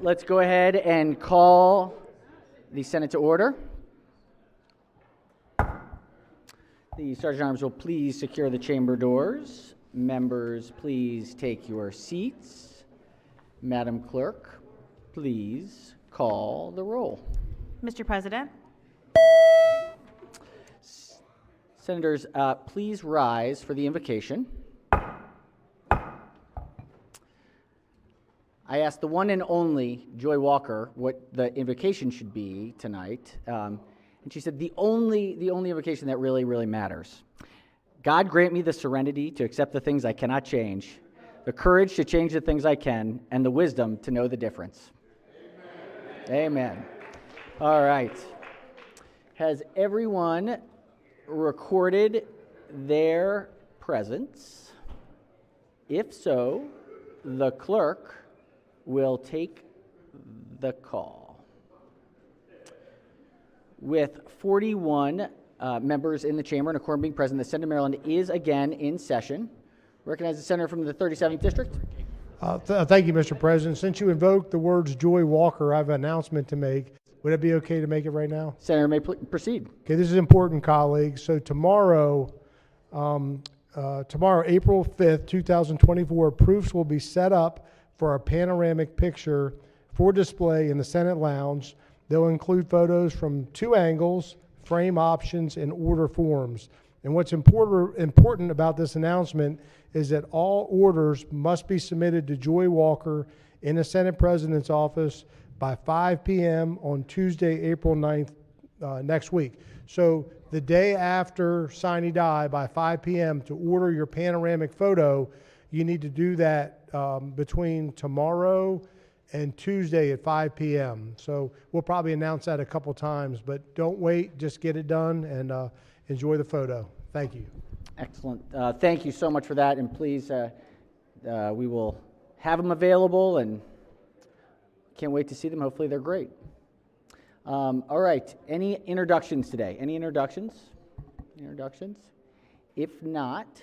let's go ahead and call the Senate to order. The Sergeant at Arms will please secure the chamber doors. Members, please take your seats. Madam Clerk, please call the roll. Mr. President. Senators, please rise for the invocation. I asked the one and only Joy Walker what the invocation should be tonight, and she said the only invocation that really matters. God grant me the serenity to accept the things I cannot change, the courage to change the things I can, and the wisdom to know the difference. Amen. All right. Has everyone recorded their presence? If so, the clerk will take the call. With 41 members in the chamber and a quorum being present, the Senate of Maryland is again in session. Recognize the senator from the 37th District. Thank you, Mr. President. Since you invoked the words Joy Walker, I have an announcement to make. Would it be okay to make it right now? Senator may proceed. Okay, this is important, colleagues. So tomorrow, April 5th, 2024, proofs will be set up for a panoramic picture for display in the Senate lounge. They'll include photos from two angles, frame options, and order forms. And what's important about this announcement is that all orders must be submitted to Joy Walker in the Senate President's office by 5 p.m. on Tuesday, April 9th, next week. So the day after sine die by 5 p.m. to order your panoramic photo, you need to do that between tomorrow and Tuesday at 5 p.m. So we'll probably announce that a couple times, but don't wait, just get it done and enjoy the photo. Thank you. Excellent. Thank you so much for that, and please, we will have them available, and can't wait to see them. Hopefully they're great. All right, any introductions today? Any introductions? If not,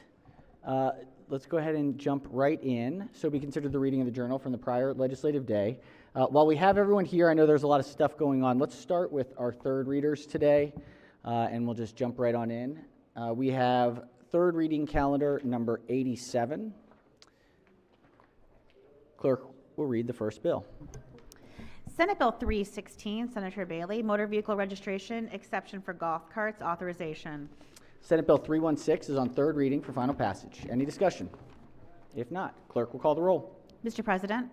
let's go ahead and jump right in. So we consider the reading of the journal from the prior legislative day. While we have everyone here, I know there's a lot of stuff going on. Let's start with our third readers today, and we'll just jump right on in. We have third reading calendar number 87. Clerk will read the first bill. Senate Bill 316, Senator Bailey, motor vehicle registration, exception for golf carts, authorization. Senate Bill 316 is on third reading for final passage. Any discussion? If not, clerk will call the roll. Mr. President.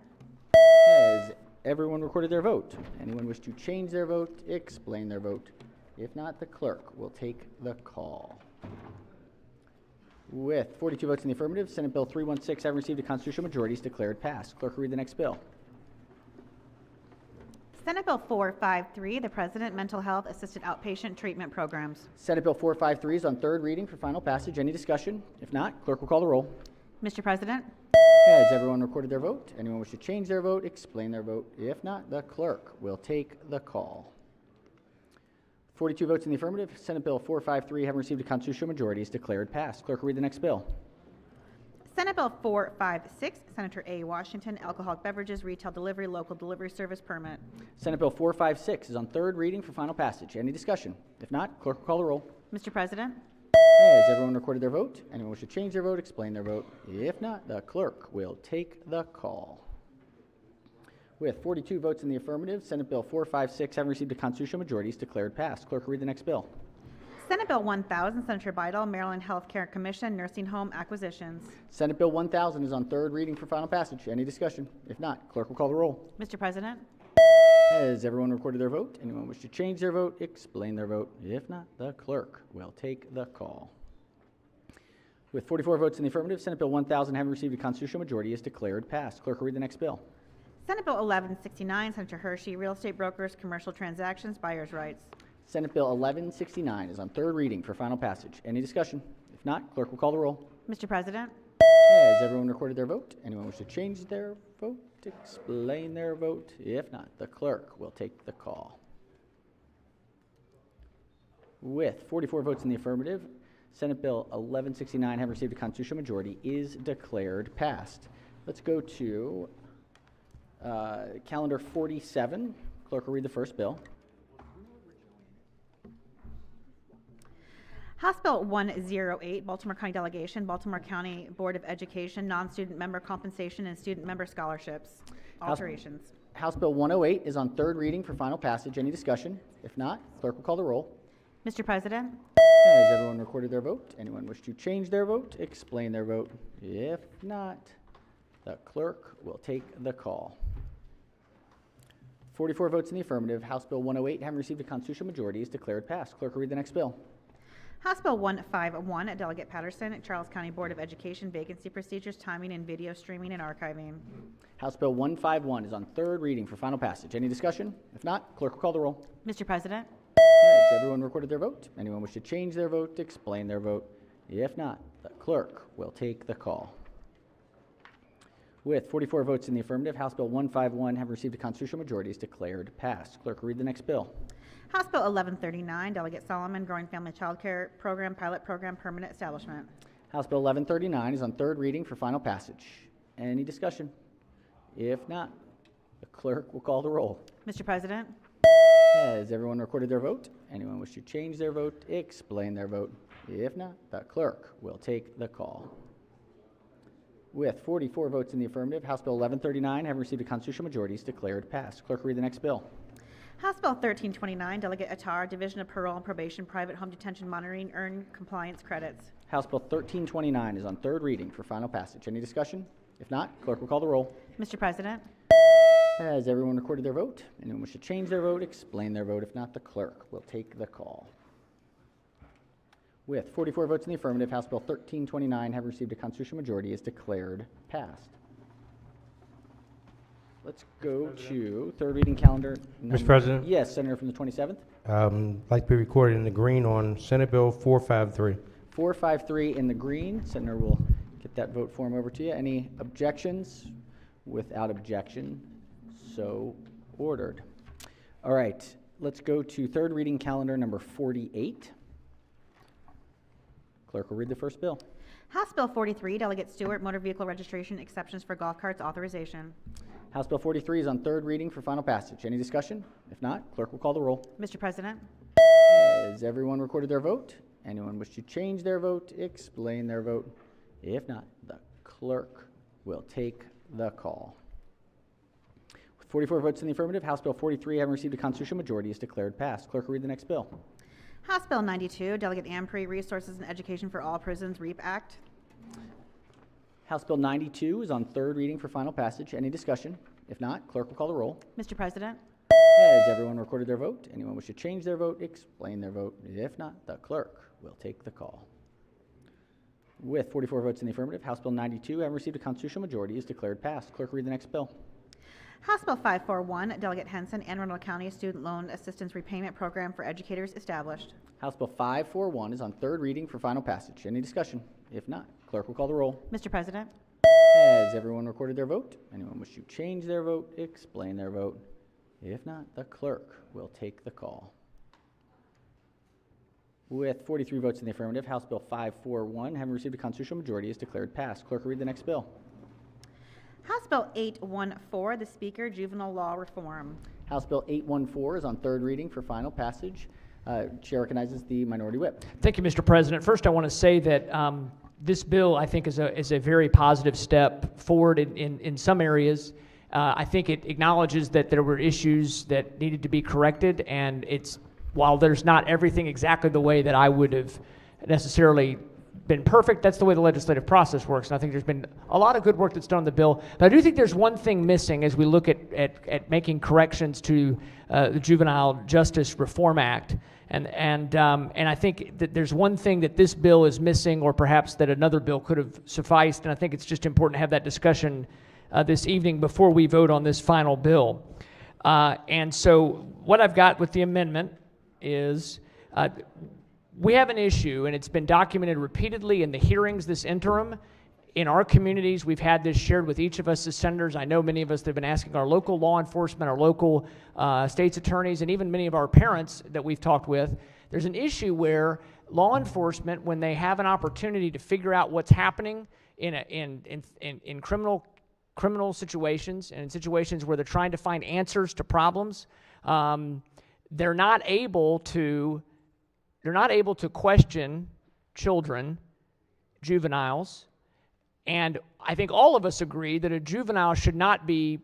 Has everyone recorded their vote? Anyone wish to change their vote, explain their vote? If not, the clerk will take the call. With 42 votes in the affirmative, Senate Bill 316 having received a constitutional majority is declared passed. Clerk will read the next bill. Senate Bill 453, the President Mental Health Assisted Outpatient Treatment Programs. Senate Bill 453 is on third reading for final passage. Any discussion? If not, clerk will call the roll. Mr. President. Has everyone recorded their vote? Anyone wish to change their vote, explain their vote? If not, the clerk will take the call. 42 votes in the affirmative, Senate Bill 453 having received a constitutional majority is declared passed. Clerk will read the next bill. Senate Bill 456, Senator A. Washington, Alcoholic Beverages Retail Delivery Local Delivery Service Permit. Senate Bill 456 is on third reading for final passage. Any discussion? If not, clerk will call the roll. Mr. President. Has everyone recorded their vote? Anyone wish to change their vote, explain their vote? If not, the clerk will take the call. With 42 votes in the affirmative, Senate Bill 456 having received a constitutional majority is declared passed. Clerk will read the next bill. Senate Bill 1000, Senator Bidel, Maryland Health Care Commission, Nursing Home Acquisitions. Senate Bill 1000 is on third reading for final passage. Any discussion? If not, clerk will call the roll. Mr. President. Has everyone recorded their vote? Anyone wish to change their vote, explain their vote? If not, the clerk will take the call. With 44 votes in the affirmative, Senate Bill 1000 having received a constitutional majority is declared passed. Clerk will read the next bill. Senate Bill 1169, Senator Hershey, Real Estate Brokers, Commercial Transactions, Buyer's Rights. Senate Bill 1169 is on third reading for final passage. Any discussion? If not, clerk will call the roll. Mr. President. Has everyone recorded their vote? Anyone wish to change their vote, explain their vote? If not, the clerk will take the call. With 44 votes in the affirmative, Senate Bill 1169 having received a constitutional majority is declared passed. Let's go to Calendar 47, clerk will read the first bill. House Bill 108, Baltimore County Delegation, Baltimore County Board of Education, non-student member compensation and student member scholarships, alterations. House Bill 108 is on third reading for final passage. Any discussion? If not, clerk will call the roll. Mr. President, Has everyone recorded their vote? Anyone wish to change their vote? Explain their vote. If not, the clerk will take the call. 44 votes in the affirmative. House Bill 108, having received a constitutional majority, is declared passed. Clerk will read the next bill. House Bill 151, Delegate Patterson, Charles County Board of Education, vacancy procedures, timing, and video streaming and archiving. House Bill 151 is on third reading for final passage. Any discussion? If not, clerk will call the roll. Mr. President, Has everyone recorded their vote? Anyone wish to change their vote? Explain their vote. If not, the clerk will take the call. With 44 votes in the affirmative, House Bill 151, having received a constitutional majority, is declared passed. Clerk will read the next bill. House Bill 1139, Delegate Solomon, Growing Family Child Care Program, Pilot Program, Permanent Establishment. House Bill 1139 is on third reading for final passage. Any discussion? If not, the clerk will call the roll. Mr. President, Has everyone recorded their vote? Anyone wish to change their vote? Explain their vote. If not, the clerk will take the call. With 44 votes in the affirmative, House Bill 1139, having received a constitutional majority, is declared passed. Clerk will read the next bill. House Bill 1329, Delegate Attar, Division of Parole and Probation, Private Home Detention Monitoring, Earned Compliance Credits. House Bill 1329 is on third reading for final passage. Any discussion? If not, clerk will call the roll. Mr. President, Has everyone recorded their vote? Anyone wish to change their vote? Explain their vote. If not, the clerk will take the call. With 44 votes in the affirmative, House Bill 1329, having received a constitutional majority, is declared passed. Let's go to third reading calendar. Mr. President? Yes, Senator from the 27th. Like to be recorded in the green on Senate Bill 453. 453 in the green. Senator will get that vote form over to you. Any objections? Without objection, so ordered. All right, let's go to third reading calendar number 48. Clerk will read the first bill. House Bill 43, Delegate Stewart, Motor Vehicle Registration Exceptions for Golf Carts, authorization. House Bill 43 is on third reading for final passage. Any discussion? If not, clerk will call the roll. Mr. President, Has everyone recorded their vote? Anyone wish to change their vote? Explain their vote. If not, the clerk will take the call. With 44 votes in the affirmative, House Bill 43, having received a constitutional majority, is declared passed. Clerk will read the next bill. House Bill 92, Delegate Amprey, Resources and Education for All Prisons, REAP Act. House Bill 92 is on third reading for final passage. Any discussion? If not, clerk will call the roll. Mr. President, Has everyone recorded their vote? Anyone wish to change their vote? Explain their vote. If not, the clerk will take the call. With 44 votes in the affirmative, House Bill 92, having received a constitutional majority, is declared passed. Clerk will read the next bill. House Bill 541, Delegate Henson, Anne Arundel County Student Loan Assistance Repayment Program for Educators established. House Bill 541 is on third reading for final passage. Any discussion? If not, clerk will call the roll. Mr. President, Has everyone recorded their vote? Anyone wish to change their vote? Explain their vote. If not, the clerk will take the call. With 43 votes in the affirmative, House Bill 541, having received a constitutional majority, is declared passed. Clerk will read the next bill. House Bill 814, the Speaker, Juvenile Law Reform. House Bill 814 is on third reading for final passage. Chair recognizes the minority whip. Thank you, Mr. President. First, I want to say that this bill, I think, is a very positive step forward in some areas. I think it acknowledges that there were issues that needed to be corrected, and while there's not everything exactly the way that I would have necessarily been perfect, that's the way the legislative process works, and I think there's been a lot of good work that's done on the bill. But I do think there's one thing missing as we look at making corrections to the Juvenile Justice Reform Act. And I think that there's one thing that this bill is missing, or perhaps that another bill could have sufficed, and I think it's just important to have that discussion this evening before we vote on this final bill. And so what I've got with the amendment is we have an issue, and it's been documented repeatedly in the hearings this interim. In our communities, we've had this shared with each of us as senators. I know many of us that have been asking our local law enforcement, our local state's attorneys, and even many of our parents that we've talked with. There's an issue where law enforcement, when they have an opportunity to figure out what's happening in criminal criminal situations and in situations where they're trying to find answers to problems, they're not able to question children, juveniles, and I think all of us agree that a juvenile should not be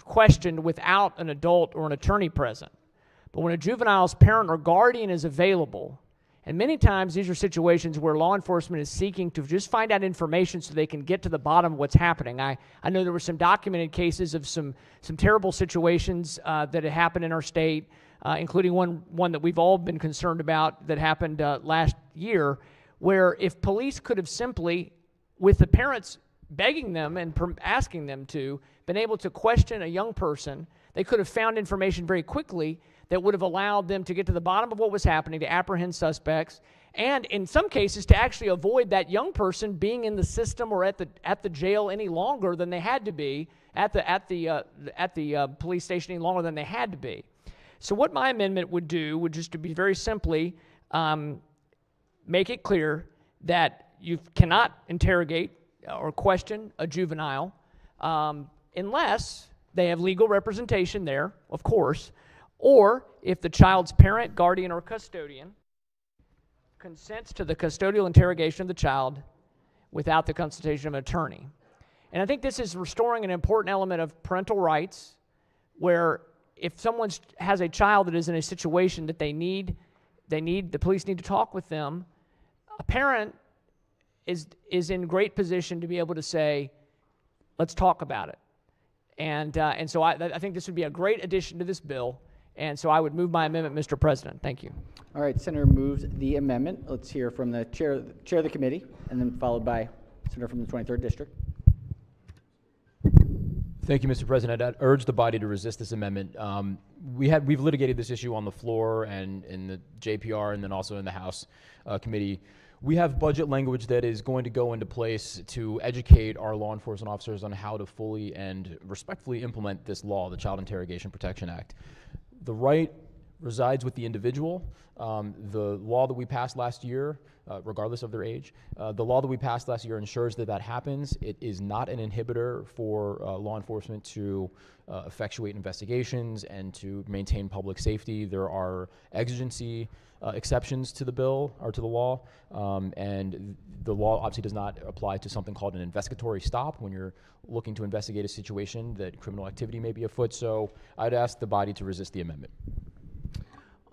questioned without an adult or an attorney present. But when a juvenile's parent or guardian is available, and many times these are situations where law enforcement is seeking to just find out information so they can get to the bottom of what's happening. I know there were some documented cases of some terrible situations that had happened in our state, including one that we've all been concerned about that happened last year, where if police could have simply, with the parents begging them and asking them to, been able to question a young person, they could have found information very quickly that would have allowed them to get to the bottom of what was happening, to apprehend suspects, and in some cases to actually avoid that young person being in the system or at the jail any longer than they had to be, at the police station any longer than they had to be. So what my amendment would do would just to be very simply make it clear that you cannot interrogate or question a juvenile unless they have legal representation there, of course, or if the child's parent, guardian, or custodian consents to the custodial interrogation of the child without the consultation of an attorney. And I think this is restoring an important element of parental rights, where if someone has a child that is in a situation that the police need to talk with them, a parent is in great position to be able to say, let's talk about it. And so I think this would be a great addition to this bill. And so I would move my amendment, Mr. President. Thank you. All right, Senator moves the amendment. Let's hear from the chair of the committee, and then followed by Senator from the 23rd District. Thank you, Mr. President. I'd urge the body to resist this amendment. We've litigated this issue on the floor and in the JPR and then also in the House committee. We have budget language that is going to go into place to educate our law enforcement officers on how to fully and respectfully implement this law, the Child Interrogation Protection Act. The right resides with the individual. The law that we passed last year, regardless of their age, the law that we passed last year ensures that happens. It is not an inhibitor for law enforcement to effectuate investigations and to maintain public safety. There are exigency exceptions to the bill or to the law, and the law obviously does not apply to something called an investigatory stop when you're looking to investigate a situation that criminal activity may be afoot. So I'd ask the body to resist the amendment.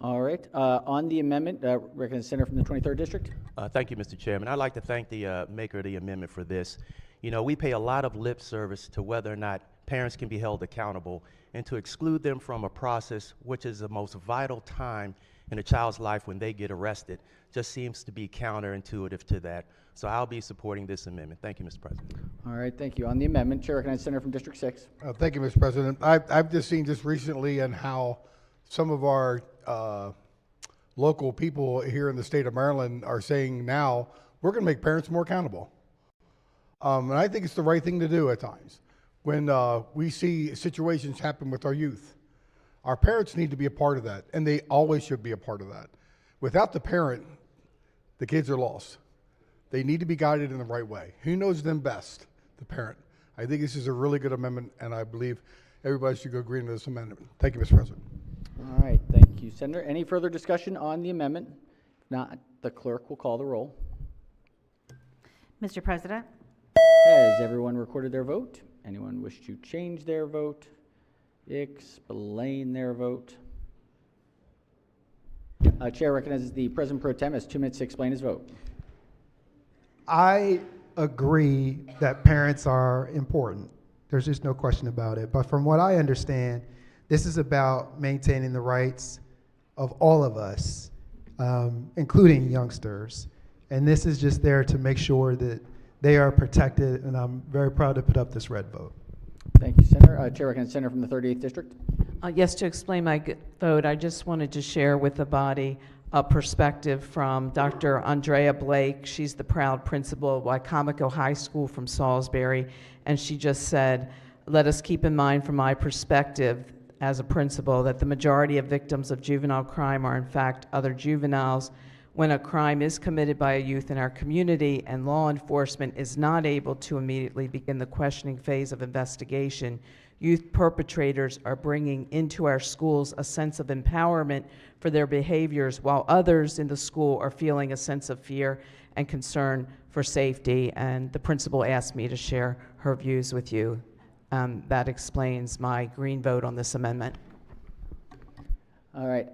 All right, on the amendment, recommend Senator from the 23rd District. Thank you, Mr. Chairman. I'd like to thank the maker of the amendment for this. You know, we pay a lot of lip service to whether or not parents can be held accountable, and to exclude them from a process which is the most vital time in a child's life when they get arrested just seems to be counterintuitive to that. So I'll be supporting this amendment. Thank you, Mr. President. All right, thank you. On the amendment, Chair recognizes Senator from District 6. Thank you, Mr. President. I've just seen just recently and how some of our local people here in the state of Maryland are saying now, we're going to make parents more accountable. And I think it's the right thing to do at times. When we see situations happen with our youth, our parents need to be a part of that, and they always should be a part of that. Without the parent, the kids are lost. They need to be guided in the right way. Who knows them best? The parent. I think this is a really good amendment, and I believe everybody should go agree to this amendment. Thank you, Mr. President. All right, thank you, Senator. Any further discussion on the amendment? If not, the clerk will call the roll. Mr. President? Has everyone recorded their vote? Anyone wish to change their vote? Explain their vote? Chair recognizes the President Pro Tem has 2 minutes to explain his vote. I agree that parents are important. There's just no question about it. But from what I understand, this is about maintaining the rights of all of us, including youngsters. And this is just there to make sure that they are protected, and I'm very proud to put up this red vote. Thank you, Senator. Chair recognizes Senator from the 38th District. Yes, to explain my vote, I just wanted to share with the body a perspective from Dr. Andrea Blake. She's the proud principal of Wycomico High School from Salisbury, and she just said, let us keep in mind from my perspective as a principal that the majority of victims of juvenile crime are in fact other juveniles when a crime is committed by a youth in our community and law enforcement is not able to immediately begin the questioning phase of investigation, youth perpetrators are bringing into our schools a sense of empowerment for their behaviors, while others in the school are feeling a sense of fear and concern for safety. And the principal asked me to share her views with you. That explains my green vote on this amendment. All right.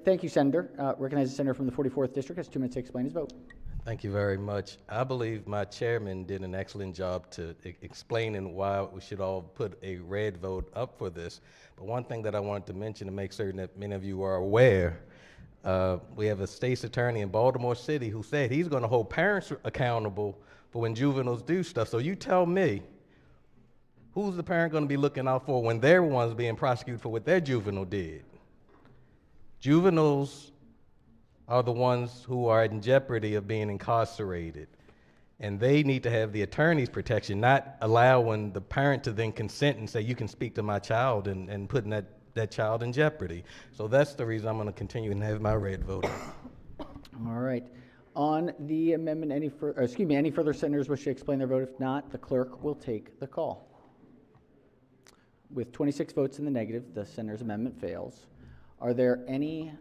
Thank you, Senator. Recognize the senator from the 44th District has 2 minutes to explain his vote. Thank you very much. I believe my chairman did an excellent job to explaining why we should all put a red vote up for this. But one thing that I wanted to mention to make certain that many of you are aware, we have a state's attorney in Baltimore City who said he's going to hold parents accountable for when juveniles do stuff. So you tell me, who's the parent going to be looking out for when they're ones being prosecuted for what their juvenile did? Juveniles are the ones who are in jeopardy of being incarcerated. And they need to have the attorney's protection, not allowing the parent to then consent and say, you can speak to my child, and putting that child in jeopardy. So that's the reason I'm going to continue and have my red vote. All right. On the amendment, any further senators wish to explain their vote? If not, the clerk will take the call. With 26 votes in the negative, the senator's amendment fails. Are there any,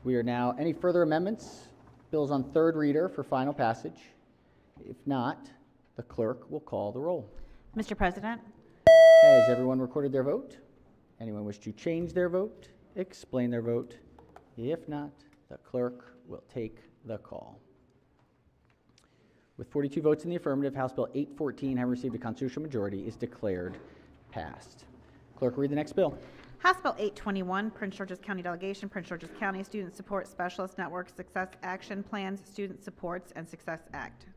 we are now, any further amendments? Bills on third reader for final passage. If not, the clerk will call the roll. Mr. President, Has everyone recorded their vote? Anyone wish to change their vote? Explain their vote? If not, the clerk will take the call. With 42 votes in the affirmative, House Bill 814, having received a constitutional majority, is declared passed. Clerk, read the next bill. House Bill 821, Prince George's County Delegation, Prince George's County Student Support Specialist Network Success Action Plans, Student Supports, and Success Act.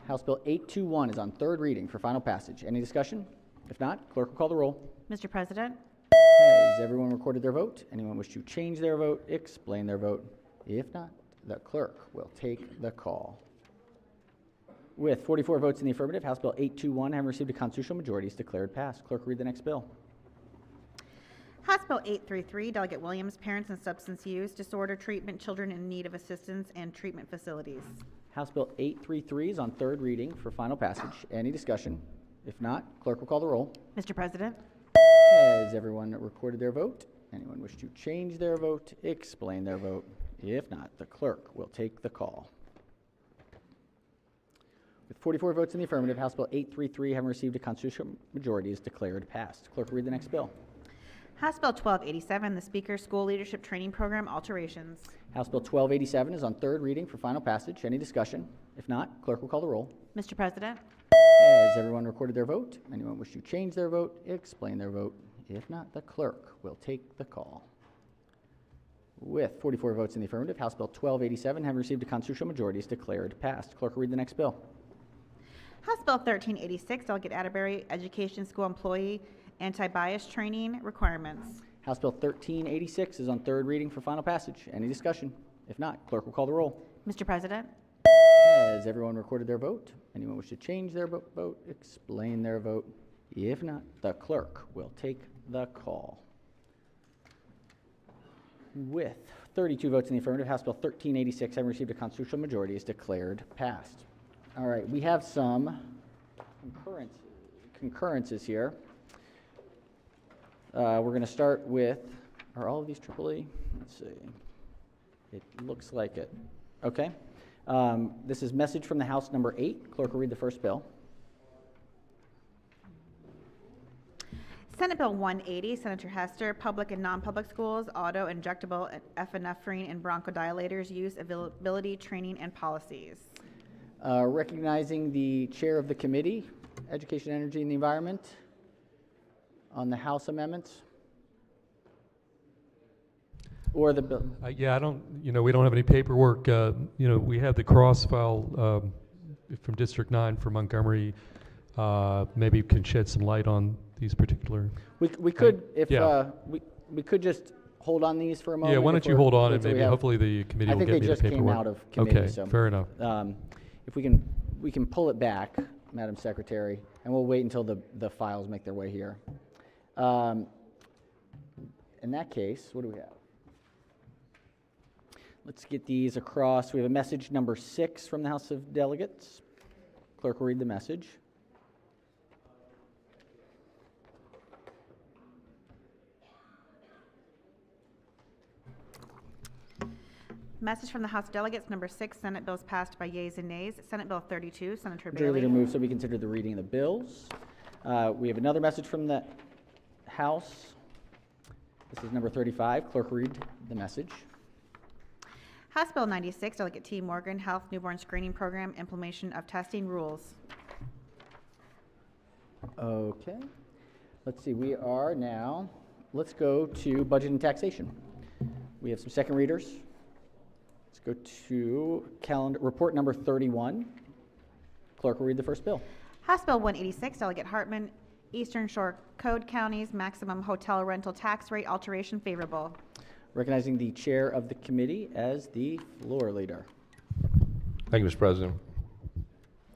House Bill 821 is on third reading for final passage. Any discussion? If not, clerk will call the roll. Mr. President, Has everyone recorded their vote? Anyone wish to change their vote? Explain their vote? If not, the clerk will take the call. With 44 votes in the affirmative, House Bill 821, having received a constitutional majority, is declared passed. Clerk, read the next bill. House Bill 833, Delegate Williams, Parents and Substance Use Disorder Treatment, Children in Need of Assistance and Treatment Facilities. House Bill 833 is on third reading for final passage. Any discussion? If not, clerk will call the roll. Mr. President, Has everyone recorded their vote? Anyone wish to change their vote? Explain their vote? If not, the clerk will take the call. With 44 votes in the affirmative, House Bill 833, having received a constitutional majority, is declared passed. Clerk will read the next bill. House Bill 1287, the Speaker School Leadership Training Program alterations. House Bill 1287 is on third reading for final passage. Any discussion? If not, clerk will call the roll. Mr. President, Has everyone recorded their vote? Anyone wish to change their vote? Explain their vote? If not, the clerk will take the call. With 44 votes in the affirmative, House Bill 1287, having received a constitutional majority, is declared passed. Clerk will read the next bill. House Bill 1386, Delegate Atterbury, Education School Employee Anti-Bias Training Requirements. House Bill 1386 is on third reading for final passage. Any discussion? If not, clerk will call the roll. Mr. President, Has everyone recorded their vote? Anyone wish to change their vote? Explain their vote? If not, the clerk will take the call. With 32 votes in the affirmative, House Bill 1386, having received a constitutional majority, is declared passed. All right, we have some concurrences here. We're going to start with, are all of these EEE? Let's see. It looks like it. Okay. This is message from the House number 8. Clerk will read the first bill. Senate Bill 180, Senator Hester, Public and Non-Public Schools, Auto, Injectable, Epinephrine, and Bronchodilators Use, Availability, Training, and Policies. Recognizing the chair of the committee, Education, Energy, and the Environment, on the House amendments? Or the bill? Yeah, we don't have any paperwork. We have the cross file from District 9 for Montgomery. Maybe can shed some light on these particular. We could, if yeah. we could just hold on these for a moment. Yeah, why don't you hold on and maybe hopefully the committee will get me the I think they just came paperwork. out of committee. Okay, so, fair enough. If we can pull it back, Madam Secretary, and we'll wait until the files make their way here. In that case, what do we have? Let's get these across. We have a message number 6 from the House of Delegates. Clerk will read the message. Message from the House of Delegates, number 6, Senate bills passed by yeas and nays. Senate Bill 32, Senator Majority Leader Bailey. moves that we consider the reading of the bills. We have another message from the House. This is number 35. Clerk will read the message. House Bill 96, Delegate T. Morgan, Health Newborn Screening Program, Implementation of Testing Rules. Okay. Let's see, let's go to budget and taxation. We have some second readers. Let's go to report number 31. Clerk will read the first bill. House Bill 186, Delegate Hartman, Eastern Shore Code Counties, Maximum Hotel Rental Tax Rate Alteration Favorable. Recognizing the chair of the committee as the floor leader. Thank you, Mr. President.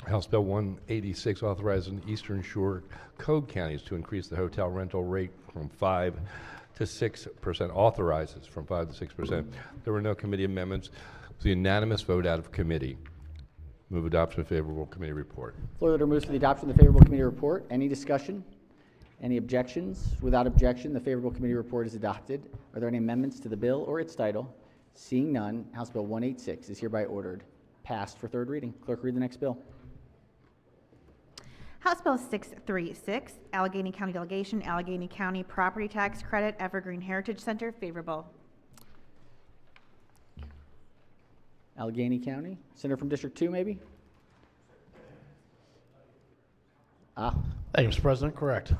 House Bill 186 authorizing Eastern Shore Code Counties to increase the hotel rental rate from 5 to 6%, authorizes from 5 to 6%. There were no committee amendments. It was a unanimous vote out of committee. Move adoption of favorable committee report. Floor leader moves for the adoption of the favorable committee report. Any discussion? Any objections? Without objection, the favorable committee report is adopted. Are there any amendments to the bill or its title? Seeing none, House Bill 186 is hereby ordered passed for third reading. Clerk, read the next bill. House Bill 636, Allegheny County Delegation, Allegheny County Property Tax Credit, Evergreen Heritage Center, favorable. Allegheny County. Senator from District 2, maybe? Thank you, Mr. President. Correct.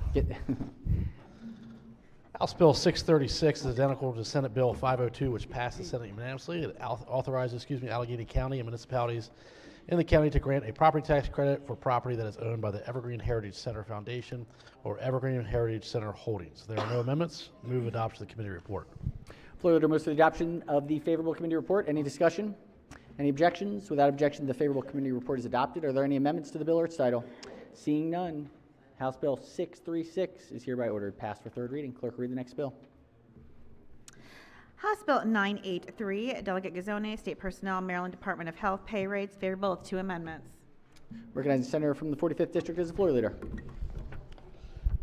House Bill 636 is identical to Senate Bill 502, which passed the Senate unanimously. It authorizes, Allegheny County and municipalities in the county to grant a property tax credit for property that is owned by the Evergreen Heritage Center Foundation or Evergreen Heritage Center Holdings. There are no amendments. Move adoption of the committee report. Floor leader moves for the adoption of the favorable committee report. Any discussion? Any objections? Without objection, the favorable committee report is adopted. Are there any amendments to the bill or its title? Seeing none, House Bill 636 is hereby ordered passed for third reading. Clerk, read the next bill. House Bill 983, Delegate Gazone, State Personnel, Maryland Department of Health, pay rates, favorable with 2 amendments. Recognizing the senator from the 45th District as the floor leader.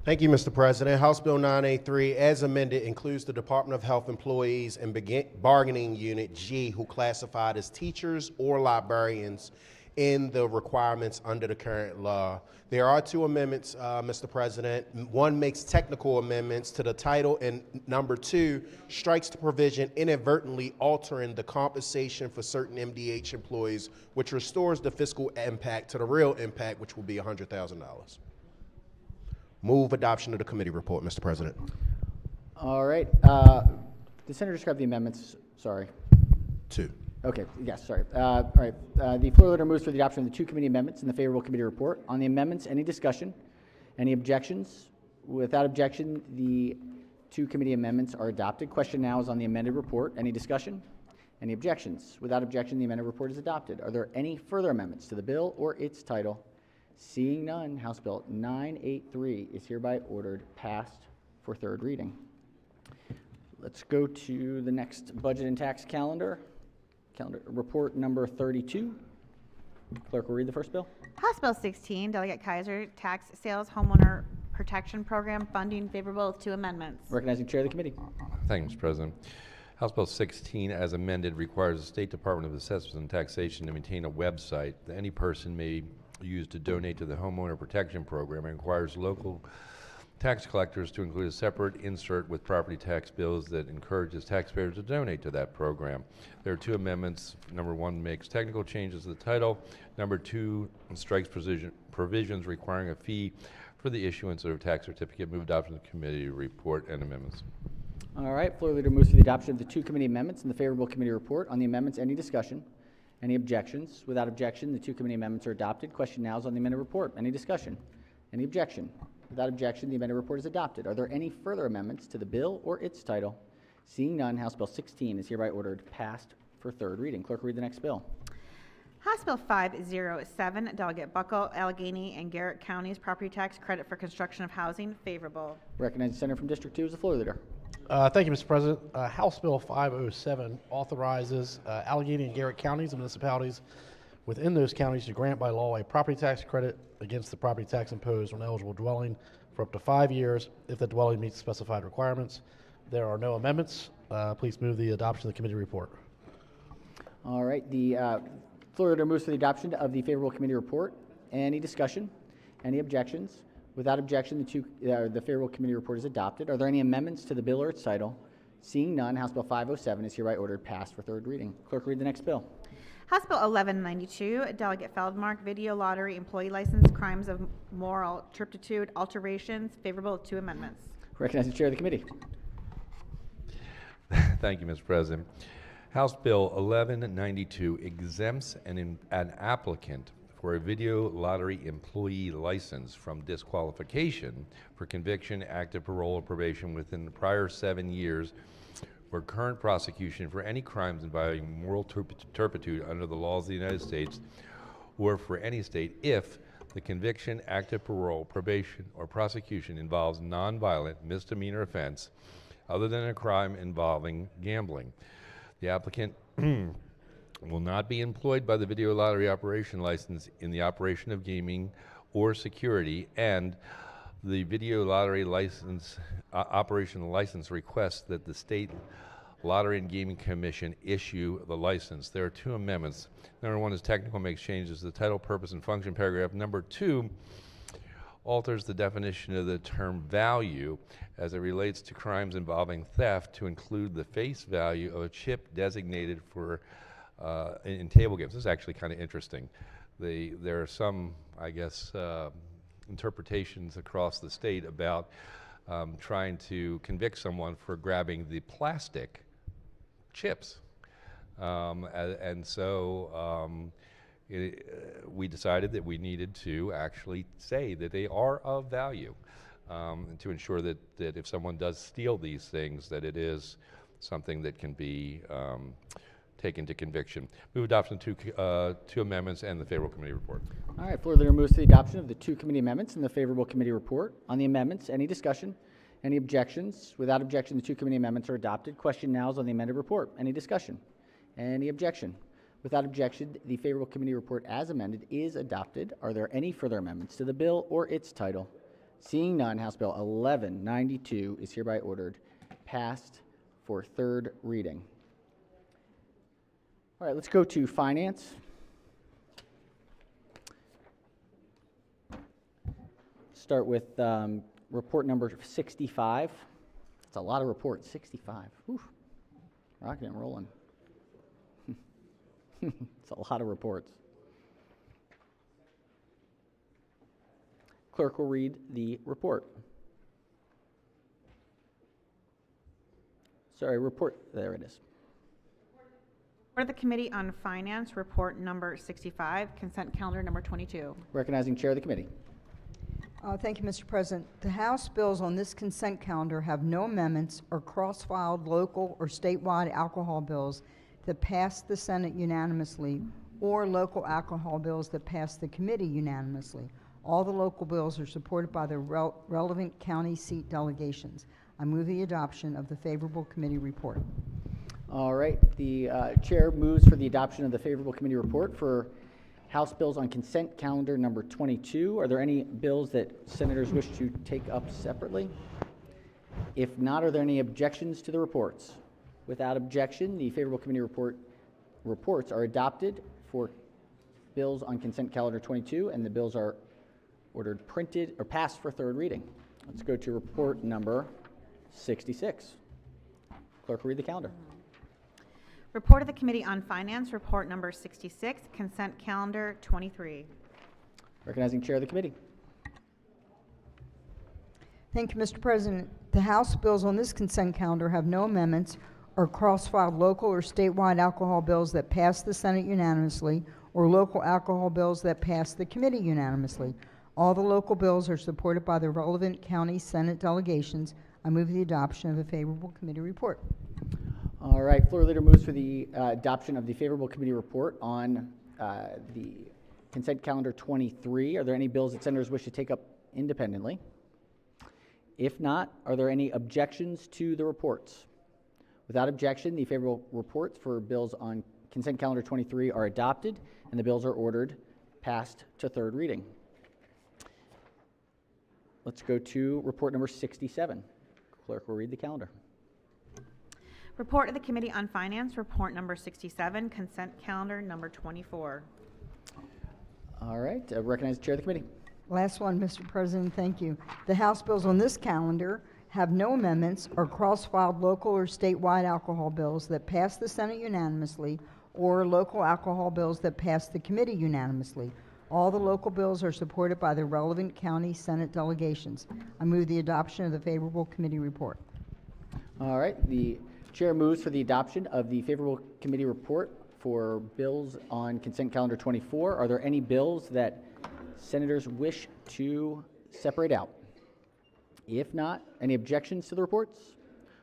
Thank you, Mr. President. House Bill 983, as amended, includes the Department of Health employees and bargaining unit G who classified as teachers or librarians in the requirements under the current law. There are 2 amendments, Mr. President. One makes technical amendments to the title, and number 2 strikes the provision inadvertently altering the compensation for certain MDH employees, which restores the fiscal impact to the real impact, which will be $100,000. Move adoption of the committee report, Mr. President. All right. The senator described the amendments. Sorry. 2. Okay, yes, sorry. All right, the floor leader moves for the adoption of the 2 committee amendments in the favorable committee report. On the amendments, any discussion? Any objections? Without objection, the 2 committee amendments are adopted. Question now is on the amended report. Any discussion? Any objections? Without objection, the amended report is adopted. Are there any further amendments to the bill or its title? Seeing none, House Bill 983 is hereby ordered passed for third reading. Let's go to the next budget and tax calendar. Report number 32. Clerk will read the first bill. House Bill 16, Delegate Kaiser, Tax Sales Homeowner Protection Program, funding, favorable with 2 amendments. Recognizing chair of the committee. Thank you, Mr. President. House Bill 16, as amended, requires the State Department of Assessments and Taxation to maintain a website that any person may use to donate to the Homeowner Protection Program and requires local tax collectors to include a separate insert with property tax bills that encourages taxpayers to donate to that program. There are 2 amendments. Number 1 makes technical changes to the title. Number 2 strikes provisions requiring a fee for the issuance of a tax certificate. Move adoption of the committee report and amendments. All right, floor leader moves for the adoption of the 2 committee amendments in the favorable committee report. On the amendments, any discussion? Any objections? Without objection, the 2 committee amendments are adopted. Question now is on the amended report. Any discussion? Any objection? Without objection, the amended report is adopted. Are there any further amendments to the bill or its title? Seeing none, House Bill 16 is hereby ordered passed for third reading. Clerk, read the next bill. House Bill 507, Delegate Buckle, Allegheny, and Garrett Counties Property Tax Credit for Construction of Housing, favorable. Recognize the senator from District 2 as the floor leader. Thank you, Mr. President. House Bill 507 authorizes Allegheny and Garrett counties and municipalities within those counties to grant by law a property tax credit against the property tax imposed on eligible dwelling for up to 5 years if the dwelling meets specified requirements. There are no amendments. Please move the adoption of the committee report. All right, the floor leader moves for the adoption of the favorable committee report. Any discussion? Any objections? Without objection, the favorable committee report is adopted. Are there any amendments to the bill or its title? Seeing none, House Bill 507 is hereby ordered passed for third reading. Clerk, read the next bill. House Bill 1192, Delegate Feldmark, Video Lottery Employee License, Crimes of Moral Turpitude, Alterations, favorable to amendments. Recognize the chair of the committee. Thank you, Mr. President. House Bill 1192 exempts an applicant for a video lottery employee license from disqualification for conviction, active parole, or probation within the prior 7 years or current prosecution for any crimes involving moral turpitude under the laws of the United States or for any state if the conviction, active parole, probation, or prosecution involves nonviolent misdemeanor offense other than a crime involving gambling. The applicant will not be employed by the video lottery operation license in the operation of gaming or security, and the video lottery license operation license requests that the state Lottery and Gaming Commission issue the license. There are two amendments. Number one is technical, makes changes to the title, purpose, and function paragraph. Number two alters the definition of the term value as it relates to crimes involving theft to include the face value of a chip designated for in table games. This is actually kind of interesting. There are some, I guess, interpretations across the state about trying to convict someone for grabbing the plastic chips. We decided that we needed to actually say that they are of value to ensure that if someone does steal these things, that it is something that can be taken to conviction. Move adoption of two amendments and the favorable committee report. All right, floor leader moves to the adoption of the two committee amendments and the favorable committee report. On the amendments, any discussion? Any objections? Without objection, the two committee amendments are adopted. Question now is on the amended report. Any discussion? Any objection? Without objection, the favorable committee report as amended is adopted. Are there any further amendments to the bill or its title? Seeing none, House Bill 1192 is hereby ordered passed for third reading. All right, let's go to finance. Start with report number 65. It's a lot of reports, 65. Whew. Rocking and rolling. It's a lot of reports. Clerk will read the report. Sorry, report, there it is. Report of the Committee on Finance, report number 65, consent calendar number 22. Recognizing chair of the committee. Thank you, Mr. President. The House bills on this consent calendar have no amendments or cross-filed local or statewide alcohol bills that passed the Senate unanimously or local alcohol bills that passed the committee unanimously. All the local bills are supported by the relevant county seat delegations. I move the adoption of the favorable committee report. All right, the chair moves for the adoption of the favorable committee report for House bills on consent calendar number 22. Are there any bills that senators wish to take up separately? If not, are there any objections to the reports? Without objection, the favorable committee reports are adopted for bills on consent calendar 22, and the bills are ordered printed or passed for third reading. Let's go to report number 66. Clerk will read the calendar. Report of the Committee on Finance, report number 66, consent calendar 23. Recognizing chair of the committee. Thank you, Mr. President. The House bills on this consent calendar have no amendments or cross-filed local or statewide alcohol bills that passed the Senate unanimously or local alcohol bills that passed the committee unanimously. All the local bills are supported by the relevant county Senate delegations. I move the adoption of the favorable committee report. All right, floor leader moves for the adoption of the favorable committee report on the consent calendar 23. Are there any bills that senators wish to take up independently? If not, are there any objections to the reports? Without objection, the favorable reports for bills on consent calendar 23 are adopted, and the bills are ordered passed to third reading. Let's go to report number 67. Clerk will read the calendar. Report of the Committee on Finance, report number 67, consent calendar number 24. All right, I recognize the chair of the committee. Last one, Mr. President, thank you. The House bills on this calendar have no amendments or cross-filed local or statewide alcohol bills that pass the Senate unanimously or local alcohol bills that pass the committee unanimously. All the local bills are supported by the relevant county Senate delegations. I move the adoption of the favorable committee report. All right, the chair moves for the adoption of the favorable committee report for bills on consent calendar 24. Are there any bills that senators wish to separate out? If not, any objections to the reports?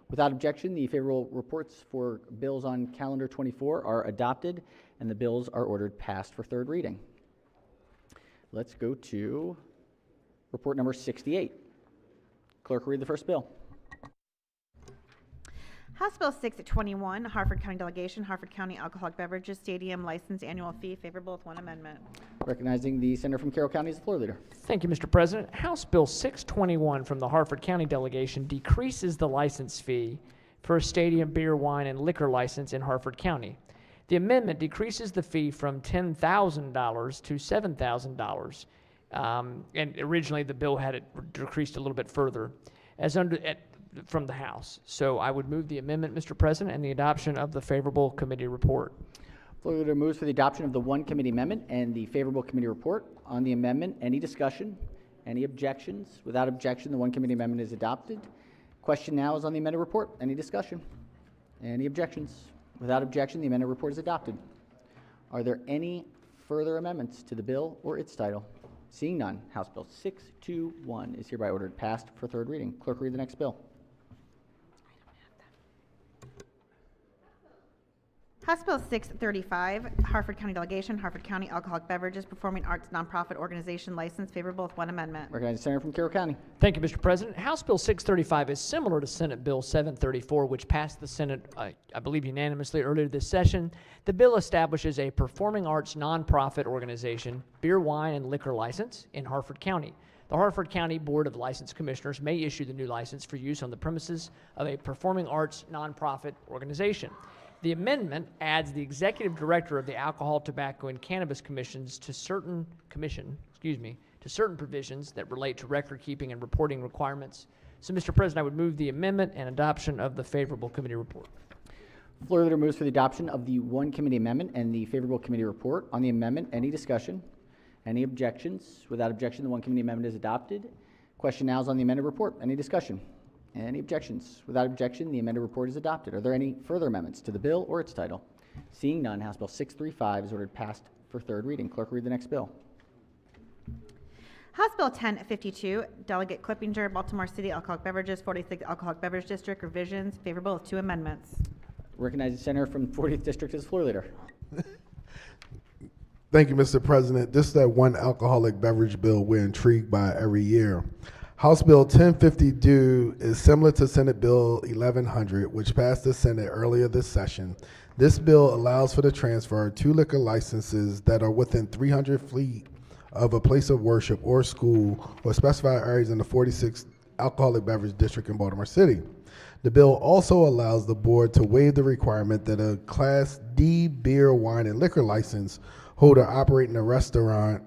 Without objection, the favorable reports for bills on calendar 24 are adopted, and the bills are ordered passed for third reading. Let's go to report number 68. Clerk will read the first bill. House Bill 621, Harford County Delegation, Harford County Alcoholic Beverages Stadium License Annual Fee, favorable with one amendment. Recognizing the senator from Carroll County as the floor leader. Thank you, Mr. President. House Bill 621 from the Harford County Delegation decreases the license fee for a stadium beer, wine, and liquor license in Harford County. The amendment decreases the fee from $10,000 to $7,000, and originally the bill had it decreased a little bit further from the House. So I would move the amendment, Mr. President, and the adoption of the favorable committee report. Floor leader moves for the adoption of the one committee amendment and the favorable committee report. On the amendment, any discussion? Any objections? Without objection, the one committee amendment is adopted. Question now is on the amended report. Any discussion? Any objections? Without objection, the amended report is adopted. Are there any further amendments to the bill or its title? Seeing none, House Bill 621 is hereby ordered passed for third reading. Clerk, read the next bill. House Bill 635, Harford County Delegation, Harford County Alcoholic Beverages Performing Arts Nonprofit Organization License, favorable with one amendment. Recognize the senator from Carroll County. Thank you, Mr. President. House Bill 635 is similar to Senate Bill 734, which passed the Senate, I believe, unanimously earlier this session. The bill establishes a performing arts nonprofit organization, beer, wine, and liquor license in Harford County. The Harford County Board of License Commissioners may issue the new license for use on the premises of a performing arts nonprofit organization. The amendment adds the executive director of the Alcohol, Tobacco, and Cannabis Commissions to certain provisions that relate to record keeping and reporting requirements. So, Mr. President, I would move the amendment and adoption of the favorable committee report. Floor leader moves for the adoption of the one committee amendment and the favorable committee report. On the amendment, any discussion? Any objections? Without objection, the one committee amendment is adopted. Question now is on the amended report. Any discussion? Any objections? Without objection, the amended report is adopted. Are there any further amendments to the bill or its title? Seeing none, House Bill 635 is ordered passed for third reading. Clerk, read the next bill. House Bill 1052, Delegate Clippinger, Baltimore City Alcoholic Beverages, 46th Alcoholic Beverage District, revisions, favorable with two amendments. Recognize the senator from 40th District as floor leader. Thank you, Mr. President. This is that one alcoholic beverage bill we're intrigued by every year. House Bill 1052 is similar to Senate Bill 1100, which passed the Senate earlier this session. This bill allows for the transfer of 2 liquor licenses that are within 300 feet of a place of worship or school or specified areas in the 46th Alcoholic Beverage District in Baltimore City. The bill also allows the board to waive the requirement that a Class D beer, wine, and liquor license holder operating a restaurant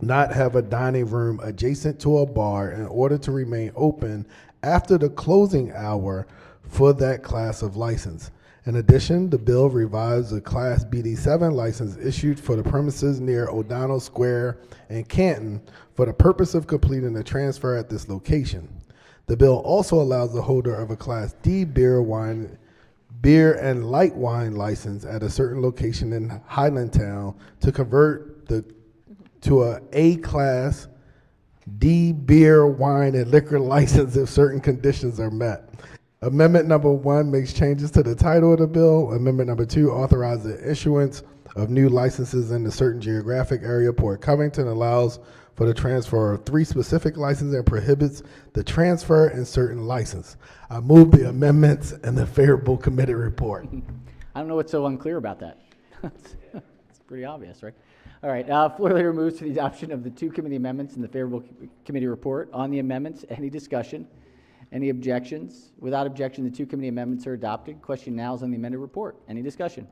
not have a dining room adjacent to a bar in order to remain open after the closing hour for that class of license. In addition, the bill revives a Class BD7 license issued for the premises near O'Donnell Square and Canton for the purpose of completing the transfer at this location. The bill also allows the holder of a Class D beer and light wine license at a certain location in Highlandtown to convert to a A-Class D beer, wine, and liquor license if certain conditions are met. Amendment number 1 makes changes to the title of the bill. Amendment number 2 authorizes the issuance of new licenses in a certain geographic area. Port Covington allows for the transfer of 3 specific licenses and prohibits the transfer in certain license. I move the amendments and the favorable committee report. I don't know what's so unclear about that. It's pretty obvious, right? All right, floor leader moves to the adoption of the 2 committee amendments and the favorable committee report. On the amendments, any discussion? Any objections? Without objection, the 2 committee amendments are adopted. Question now is on the amended report. Any discussion?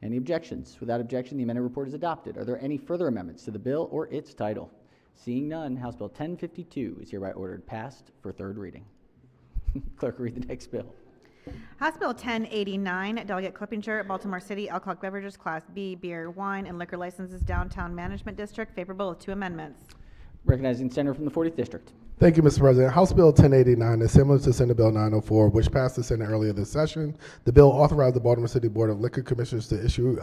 Any objections? Without objection, the amended report is adopted. Are there any further amendments to the bill or its title? Seeing none, House Bill 1052 is hereby ordered passed for third reading. Clerk, read the next bill. House Bill 1089, Delegate Clippinger, Baltimore City, alcoholic beverages, Class B, beer, wine, and liquor licenses, Downtown Management District, favorable with 2 amendments. Recognizing Senator from the 40th District. Thank you, Mr. President. House Bill 1089 is similar to Senate Bill 904, which passed the Senate earlier this session. The bill authorized the Baltimore City Board of Liquor Commissioners to issue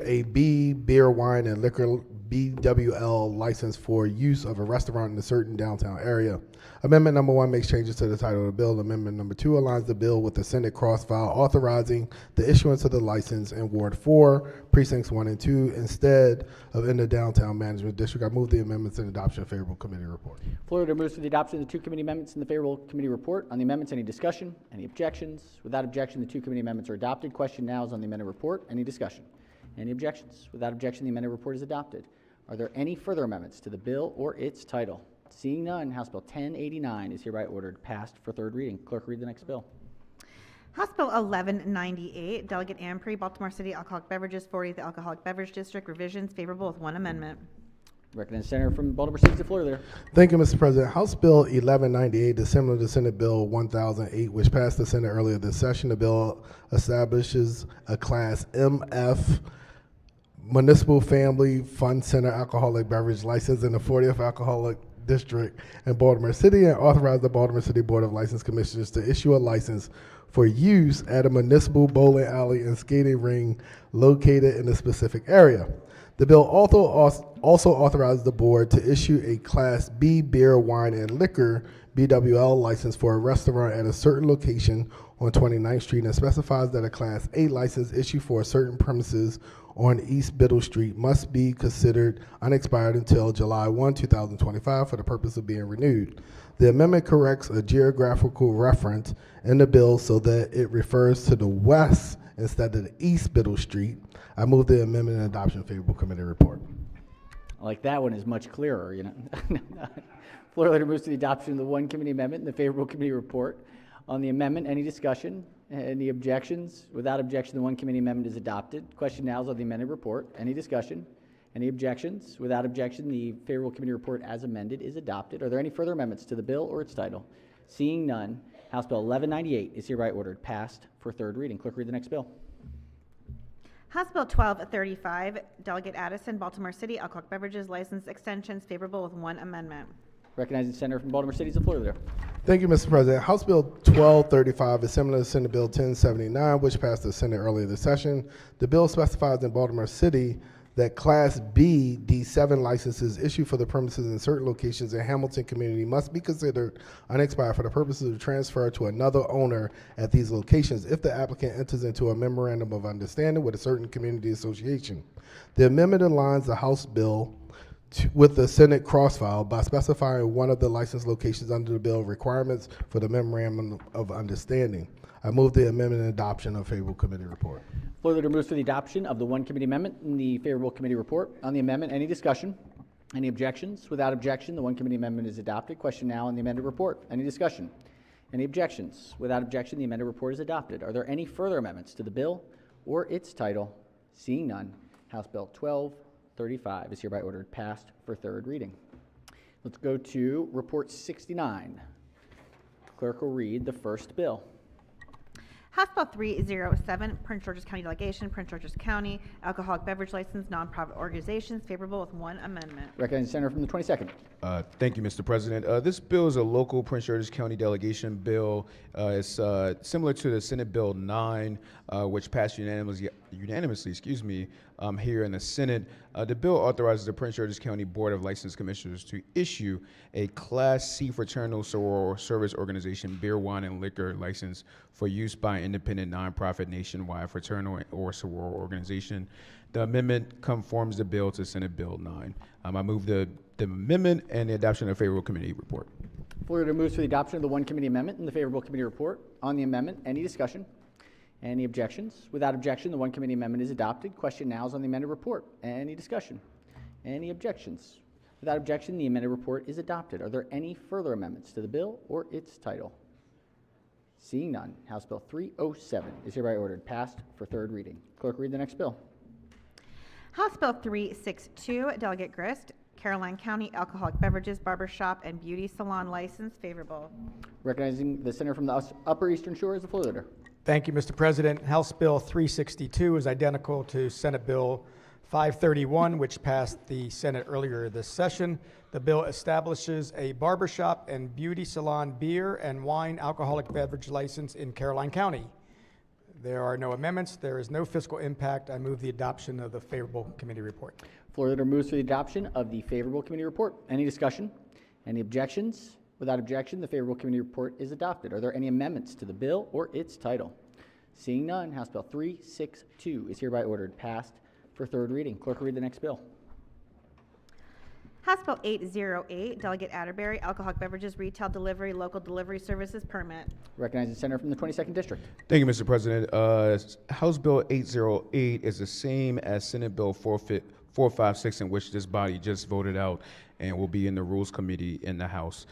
a beer, wine, and liquor BWL license for use of a restaurant in a certain downtown area. Amendment number 1 makes changes to the title of the bill. Amendment number 2 aligns the bill with the Senate cross-file authorizing the issuance of the license in Ward 4, Precincts 1 and 2, instead of in the Downtown Management District. I move the amendments and adoption of favorable committee report. Floor leader moves for the adoption of the 2 committee amendments and the favorable committee report. On the amendments, any discussion? Any objections? Without objection, the 2 committee amendments are adopted. Question now is on the amended report. Any discussion? Any objections? Without objection, the amended report is adopted. Are there any further amendments to the bill or its title? Seeing none, House Bill 1089 is hereby ordered passed for third reading. Clerk, read the next bill. House Bill 1198, Delegate Ampry, Baltimore City, alcoholic beverages, 40th Alcoholic Beverage District, revisions, favorable with 1 amendment. Recognized Senator from Baltimore City, the floor leader. Thank you, Mr. President. House Bill 1198 is similar to Senate Bill 1008, which passed the Senate earlier this session. The bill establishes a Class MF Municipal Family Fun Center alcoholic beverage license in the 40th Alcoholic District in Baltimore City and authorize the Baltimore City Board of License Commissioners to issue a license for use at a municipal bowling alley and skating ring located in a specific area. The bill also authorizes the board to issue a Class B beer, wine, and liquor BWL license for a restaurant at a certain location on 29th Street and specifies that a Class A license issued for a certain premises on East Biddle Street must be considered unexpired until July 1, 2025 for the purpose of being renewed. The amendment corrects a geographical reference in the bill so that it refers to the west instead of the East Biddle Street. I move the amendment and adoption favorable committee report. I like that one is much clearer, you know. Floor leader moves to the adoption of the 1 committee amendment and the favorable committee report. On the amendment, any discussion? Any objections? Without objection, the 1 committee amendment is adopted. Question now is on the amended report. Any discussion? Any objections? Without objection, the favorable committee report as amended is adopted. Are there any further amendments to the bill or its title? Seeing none, House Bill 1198 is hereby ordered passed for third reading. Clerk, read the next bill. House Bill 1235, Delegate Addison, Baltimore City, alcoholic beverages, license extensions, favorable with 1 amendment. Recognizing Senator from Baltimore City is the floor leader. Thank you, Mr. President. House Bill 1235 is similar to Senate Bill 1079, which passed the Senate earlier this session. The bill specifies in Baltimore City that Class B D7 licenses issued for the premises in certain locations in Hamilton community must be considered unexpired for the purposes of transfer to another owner at these locations if the applicant enters into a memorandum of understanding with a certain community association. The amendment aligns the House bill with the Senate cross-file by specifying one of the license locations under the bill requirements for the memorandum of understanding. I move the amendment and adoption of favorable committee report. Floor leader moves for the adoption of the 1 committee amendment and the favorable committee report. On the amendment, any discussion? Any objections? Without objection, the 1 committee amendment is adopted. Question now on the amended report. Any discussion? Any objections? Without objection, the amended report is adopted. Are there any further amendments to the bill or its title? Seeing none, House Bill 1235 is hereby ordered passed for third reading. Let's go to Report 69. Clerk will read the first bill. House Bill 307, Prince George's County Delegation, Prince George's County, alcoholic beverage license, nonprofit organizations, favorable with 1 amendment. Recognizing Senator from the 22nd. Thank you, Mr. President. This bill is a local Prince George's County delegation bill. It's similar to the Senate Bill 9, which passed unanimously here in the Senate. The bill authorizes the Prince George's County Board of License Commissioners to issue a Class C fraternal soror service organization beer, wine, and liquor license for use by an independent nonprofit nationwide fraternal or soror organization. The amendment conforms the bill to Senate Bill 9. I move the amendment and the adoption of the favorable committee report. Floor leader moves for the adoption of the one committee amendment and the favorable committee report. On the amendment, any discussion? Any objections? Without objection, the one committee amendment is adopted. Question now is on the amended report. Any discussion? Any objections? Without objection, the amended report is adopted. Are there any further amendments to the bill or its title? Seeing none, House Bill 307 is hereby ordered passed for third reading. Clerk, read the next bill. House Bill 362, Delegate Grist, Caroline County Alcoholic Beverages Barbershop and Beauty Salon License, favorable. Recognizing the senator from the Upper Eastern Shore is the floor leader. Thank you, Mr. President. House Bill 362 is identical to Senate Bill 531, which passed the Senate earlier this session. The bill establishes a barbershop and beauty salon beer and wine alcoholic beverage license in Caroline County. There are no amendments. There is no fiscal impact. I move the adoption of the favorable committee report. Floor leader moves for the adoption of the favorable committee report. Any discussion? Any objections? Without objection, the favorable committee report is adopted. Are there any amendments to the bill or its title? Seeing none, House Bill 362 is hereby ordered passed for third reading. Clerk, read the next bill. House Bill 808, Delegate Atterbury, Alcoholic Beverages Retail Delivery Local Delivery Services Permit. Recognize the senator from the 22nd District. Thank you, Mr. President. House Bill 808 is the same as Senate Bill 456, in which this body just voted out and will be in the Rules Committee in the House.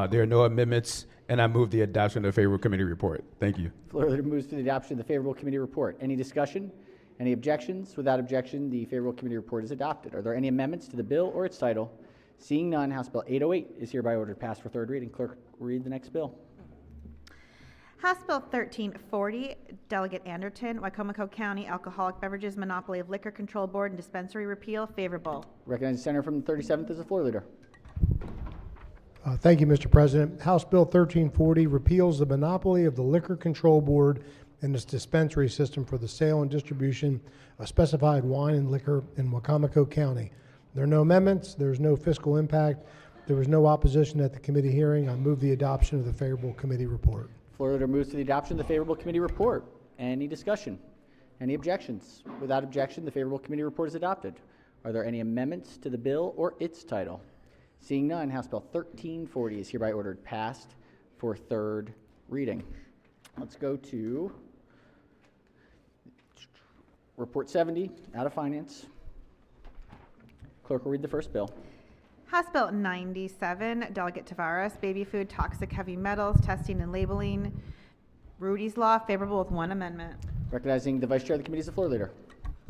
There are no amendments, and I move the adoption of the favorable committee report. Thank you. Floor leader moves for the adoption of the favorable committee report. Any discussion? Any objections? Without objection, the favorable committee report is adopted. Are there any amendments to the bill or its title? Seeing none, House Bill 808 is hereby ordered passed for third reading. Clerk, read the next bill. House Bill 1340, Delegate Anderton, Wycomico County Alcoholic Beverages Monopoly of Liquor Control Board and Dispensary Repeal, favorable. Recognize the senator from the 37th as the floor leader. Thank you, Mr. President. House Bill 1340 repeals the monopoly of the Liquor Control Board and its dispensary system for the sale and distribution of specified wine and liquor in Wycomico County. There are no amendments. There is no fiscal impact. There was no opposition at the committee hearing. I move the adoption of the favorable committee report. Floor leader moves to the adoption of the favorable committee report. Any discussion? Any objections? Without objection, the favorable committee report is adopted. Are there any amendments to the bill or its title? Seeing none, House Bill 1340 is hereby ordered passed for third reading. Let's go to Report 70, out of finance. Clerk will read the first bill. House Bill 97, Delegate Tavares, Baby Food Toxic Heavy Metals Testing and Labeling, Rudy's Law, favorable with one amendment. Recognizing the Vice Chair of the Committee is the floor leader.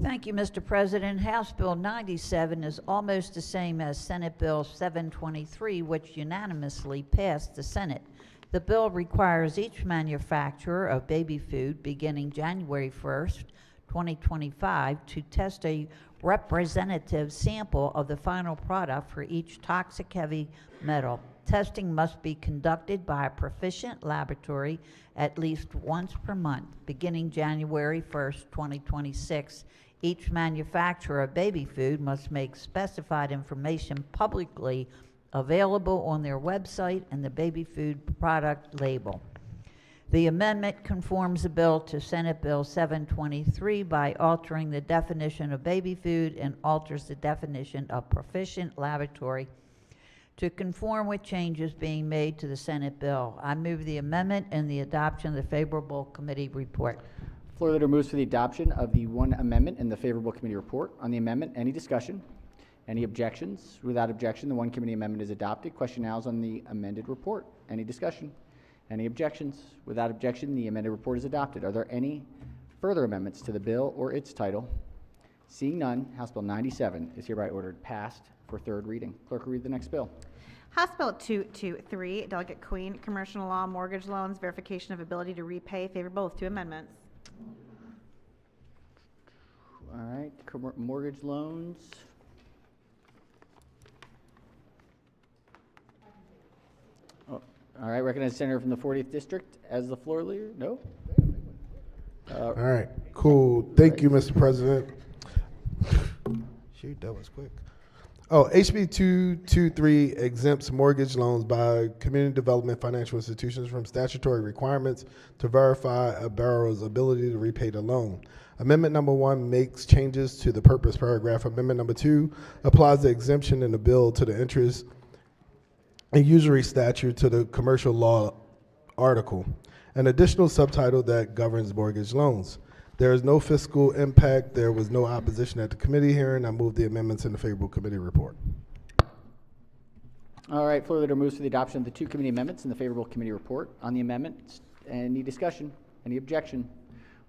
Thank you, Mr. President. House Bill 97 is almost the same as Senate Bill 723, which unanimously passed the Senate. The bill requires each manufacturer of baby food beginning January 1st, 2025 to test a representative sample of the final product for each toxic heavy metal. Testing must be conducted by a proficient laboratory at least once per month, beginning January 1st, 2026. Each manufacturer of baby food must make specified information publicly available on their website and the baby food product label. The amendment conforms the bill to Senate Bill 723 by altering the definition of baby food and alters the definition of proficient laboratory to conform with changes being made to the Senate bill. I move the amendment and the adoption of the favorable committee report. Floor leader moves for the adoption of the one amendment in the favorable committee report. On the amendment, any discussion? Any objections? Without objection, the one committee amendment is adopted. Question now is on the amended report. Any discussion? Any objections? Without objection, the amended report is adopted. Are there any further amendments to the bill or its title? Seeing none, House Bill 97 is hereby ordered passed for third reading. Clerk will read the next bill. House Bill 223, Delegate Queen, Commercial Law, Mortgage Loans, Verification of Ability to Repay, favorable with two amendments. All right, mortgage loans. Oh, all right, recognize the senator from the 40th District as the floor leader. No? All right, cool. Thank you, Mr. President. Shoot, that was quick. Oh, HB 223 exempts mortgage loans by community development financial institutions from statutory requirements to verify a borrower's ability to repay the loan. Amendment number 1 makes changes to the purpose paragraph. Amendment number 2 applies the exemption in the bill to the interest and usury statute to the commercial law article, an additional subtitle that governs mortgage loans. There is no fiscal impact. There was no opposition at the committee hearing. I move the amendments in the favorable committee report. All right, floor leader moves for the adoption of the 2 committee amendments in the favorable committee report. On the amendment, any discussion? Any objection?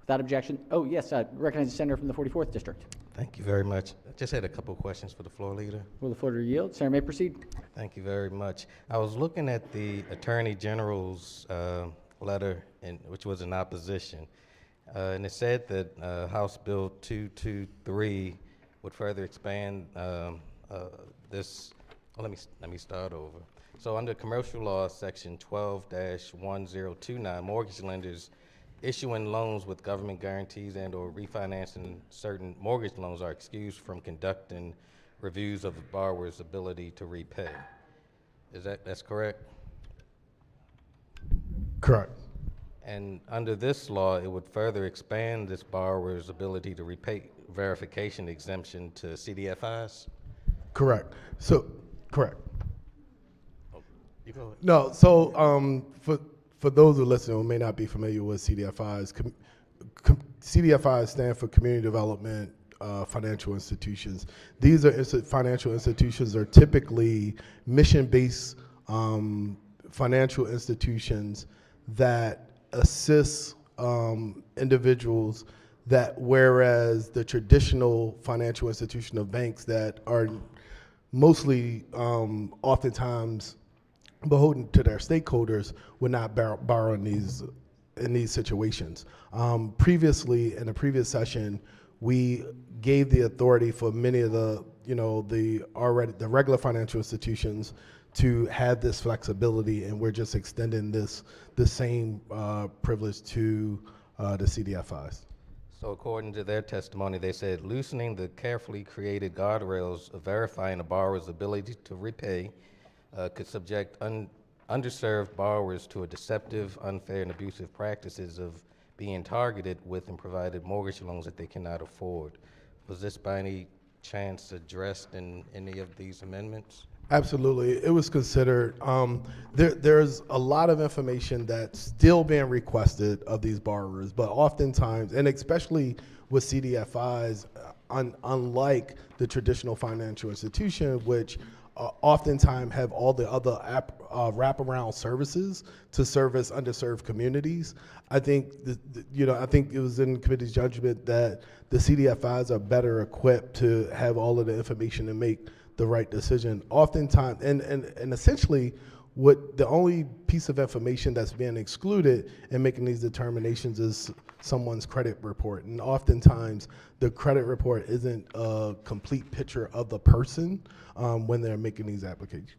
Without objection, oh yes, recognize the senator from the 44th district. Thank you very much. I just had a couple of questions for the floor leader. Will the floor leader yield? Senator may proceed. Thank you very much. I was looking at the Attorney General's letter, which was in opposition, and it said that House Bill 223 would further expand this. Well, let me start over. So under commercial law, section 12-1029, mortgage lenders issuing loans with government guarantees and or refinancing certain mortgage loans are excused from conducting reviews of the borrower's ability to repay. That's correct? Correct. And under this law, it would further expand this borrower's ability to repay verification exemption to CDFIs? Correct. So, correct. Oh, you go ahead. No, so for those who listen who may not be familiar with CDFIs, CDFIs stand for Community Development Financial Institutions. These are financial institutions are typically mission-based financial institutions that assist individuals that, whereas the traditional financial institution of banks that are mostly oftentimes beholden to their stakeholders would not borrow in these situations. Previously, in the previous session, we gave the authority for many of the the regular financial institutions to have this flexibility, and we're just extending the same privilege to the CDFIs. So according to their testimony, they said loosening the carefully created guardrails of verifying a borrower's ability to repay could subject underserved borrowers to a deceptive, unfair, and abusive practices of being targeted with and provided mortgage loans that they cannot afford. Was this by any chance addressed in any of these amendments? Absolutely, it was considered. There's a lot of information that's still being requested of these borrowers, but oftentimes, and especially with CDFIs, unlike the traditional financial institution, which oftentimes have all the other wraparound services to service underserved communities. I think I think it was in the committee's judgment that the CDFIs are better equipped to have all of the information and make the right decision. Oftentimes, and essentially, what the only piece of information that's being excluded in making these determinations is someone's credit report. And oftentimes, the credit report isn't a complete picture of the person when they're making these applications.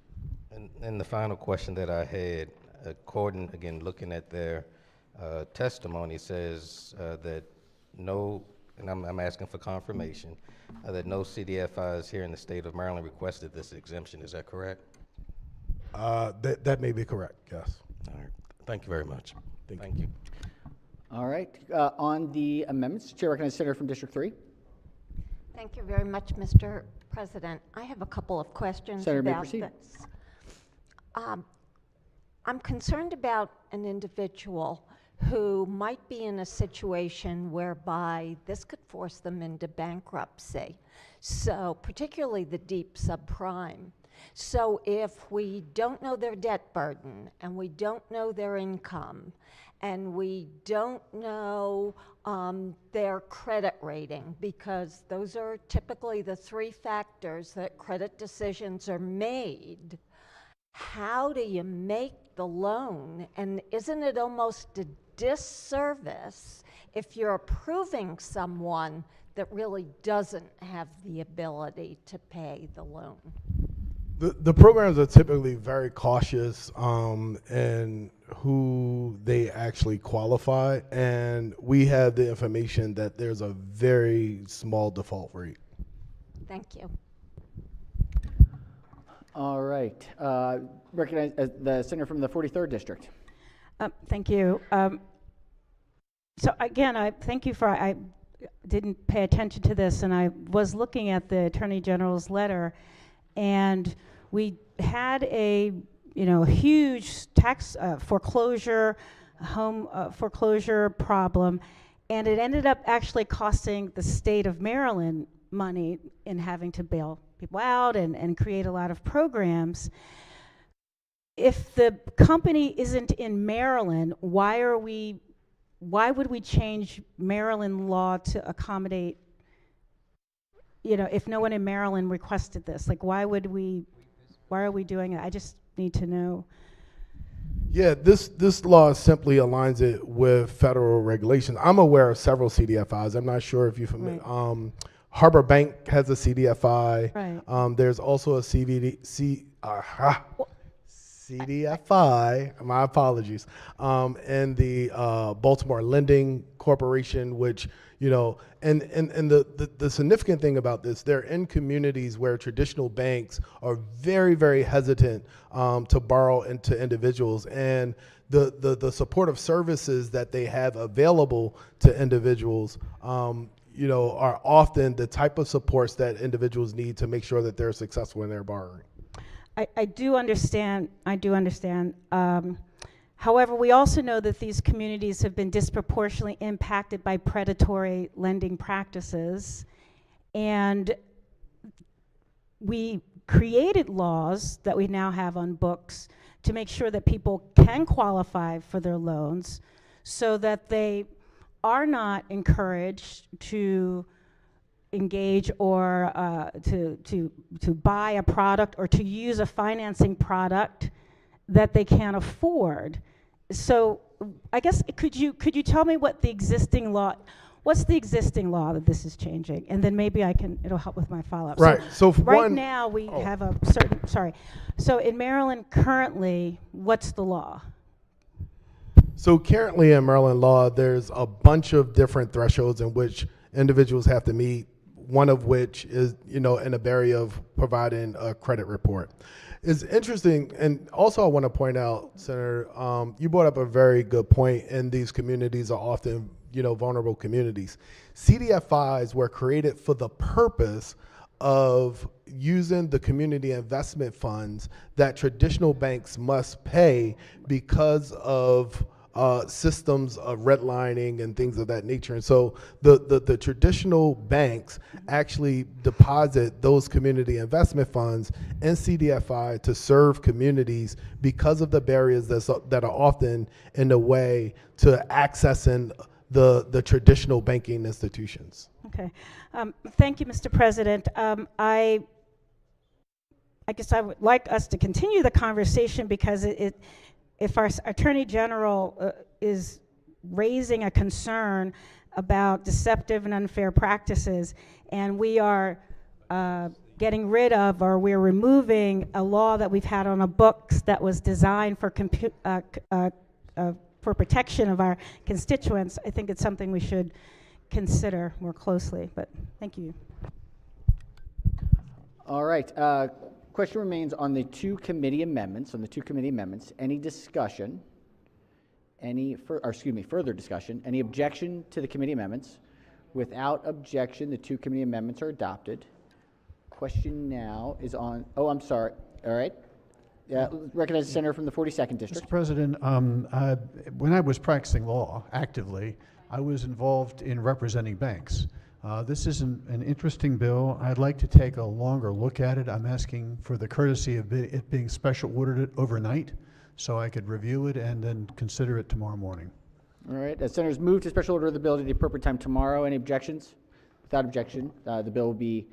And the final question that I had, according, again, looking at their testimony, says that no, and I'm asking for confirmation, that no CDFIs here in the state of Maryland requested this exemption. Is that correct? That may be correct, yes. All right. Thank you very much. Thank you. All right, on the amendments, Chair recognizes Senator from District 3. Thank you very much, Mr. President. I have a couple of questions Senator, may about proceed. this. I'm concerned about an individual who might be in a situation whereby this could force them into bankruptcy. So particularly the deep subprime. So if we don't know their debt burden and we don't know their income and we don't know their credit rating, because those are typically the 3 factors that credit decisions are made, how do you make the loan? And isn't it almost a disservice if you're approving someone that really doesn't have the ability to pay the loan? The programs are typically very cautious in who they actually qualify, and we have the information that there's a very small default rate. Thank you. All right. Recognize the senator from the 43rd District. Thank you. So again, I thank you for, I didn't pay attention to this, and I was looking at the Attorney General's letter, and we had a, huge tax foreclosure, home foreclosure problem, and it ended up actually costing the state of Maryland money in having to bail people out and create a lot of programs. If the company isn't in Maryland, why would we change Maryland law to accommodate, if no one in Maryland requested this? Like, why are we doing it? I just need to know. Yeah, this law simply aligns it with federal regulations. I'm aware of several CDFIs. I'm not sure if you're familiar. Right. Harbor Bank has a CDFI. Right. There's also a CDFI, my apologies, and the Baltimore Lending Corporation, which, and the significant thing about this, they're in communities where traditional banks are very, very hesitant to borrow into individuals, and the supportive services that they have available to individuals are often the type of supports that individuals need to make sure that they're successful in their borrowing. I do understand. However, we also know that these communities have been disproportionately impacted by predatory lending practices. And we created laws that we now have on books to make sure that people can qualify for their loans so that they are not encouraged to engage or to buy a product or to use a financing product that they can't afford. So I guess could you tell me what's the existing law that this is changing, and then maybe it'll help with my follow-up. Right. So right now we have a certain, so in Maryland currently, what's the law? So currently in Maryland law, there's a bunch of different thresholds in which individuals have to meet, one of which is, in the area of providing a credit report. It's interesting, and also I want to point out, Senator, you brought up a very good point, and these communities are often, vulnerable communities. CDFIs were created for the purpose of using the community investment funds that traditional banks must pay because of systems of redlining and things of that nature. And so the traditional banks actually deposit those community investment funds in CDFI to serve communities because of the barriers that are often in the way to accessing the traditional banking institutions. Okay. Thank you, Mr. President. I guess I would like us to continue the conversation because if our Attorney General is raising a concern about deceptive and unfair practices, and we are getting rid of or we're removing a law that we've had on the books that was designed for protection of our constituents, I think it's something we should consider more closely. But thank you. All right. Question remains on the two committee amendments. Any discussion? Further discussion? Any objection to the committee amendments? Without objection, the two committee amendments are adopted. Question now is on. Oh, I'm sorry. All right. Recognize the senator from the 42nd District. Mr. President, when I was practicing law actively, I was involved in representing banks. This is an interesting bill. I'd like to take a longer look at it. I'm asking for the courtesy of it being special ordered overnight so I could review it and then consider it tomorrow morning. All right. As senators move to special order the bill to the appropriate time tomorrow, any objections? Without objection, the bill will be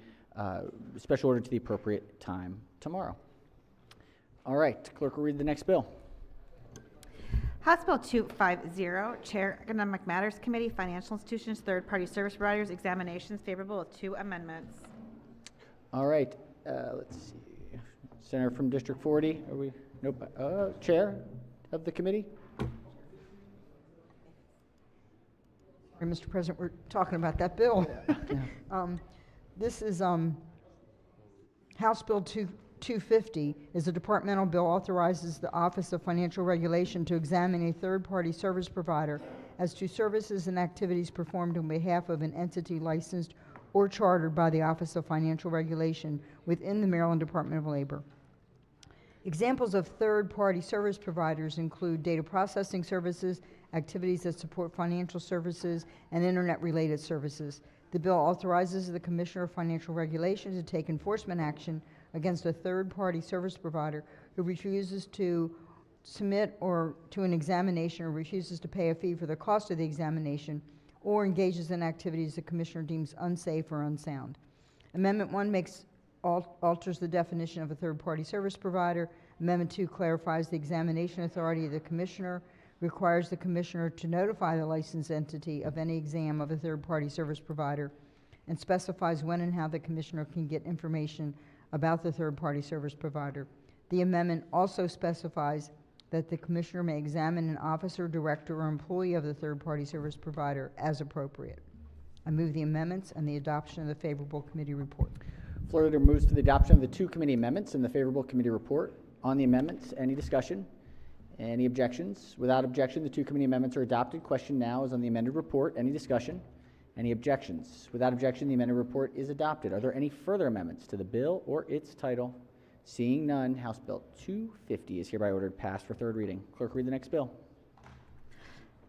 special ordered to the appropriate time tomorrow. All right. Clerk will read the next bill. House Bill 250, Chair Economic Matters Committee, Financial Institutions, Third-Party Service Providers, Examinations, favorable with two amendments. All right. Let's see. Senator from District 40. Are we? Nope. Chair of the committee. Mr. President, we're talking about that bill. This is House Bill 250. 250 is a departmental bill authorizes the Office of Financial Regulation to examine a third-party service provider as to services and activities performed on behalf of an entity licensed or chartered by the Office of Financial Regulation within the Maryland Department of Labor. Examples of third-party service providers include data processing services, activities that support financial services, and internet-related services. The bill authorizes the Commissioner of Financial Regulation to take enforcement action against a third-party service provider who refuses to submit or to an examination or refuses to pay a fee for the cost of the examination or engages in activities the Commissioner deems unsafe or unsound. Amendment 1 alters the definition of a third-party service provider. Amendment 2 clarifies the examination authority of the Commissioner, requires the Commissioner to notify the licensed entity of any exam of a third-party service provider, and specifies when and how the Commissioner can get information about the third-party service provider. The amendment also specifies that the Commissioner may examine an officer, director, or employee of the third-party service provider as appropriate. I move the amendments and the adoption of the favorable committee report. Floor leader moves to the adoption of the 2 committee amendments and the favorable committee report. On the amendments, any discussion? Any objections? Without objection, the 2 committee amendments are adopted. Question now is on the amended report. Any discussion? Any objections? Without objection, the amended report is adopted. Are there any further amendments to the bill or its title? Seeing none, House Bill 250 is hereby ordered passed for third reading. Clerk, read the next bill.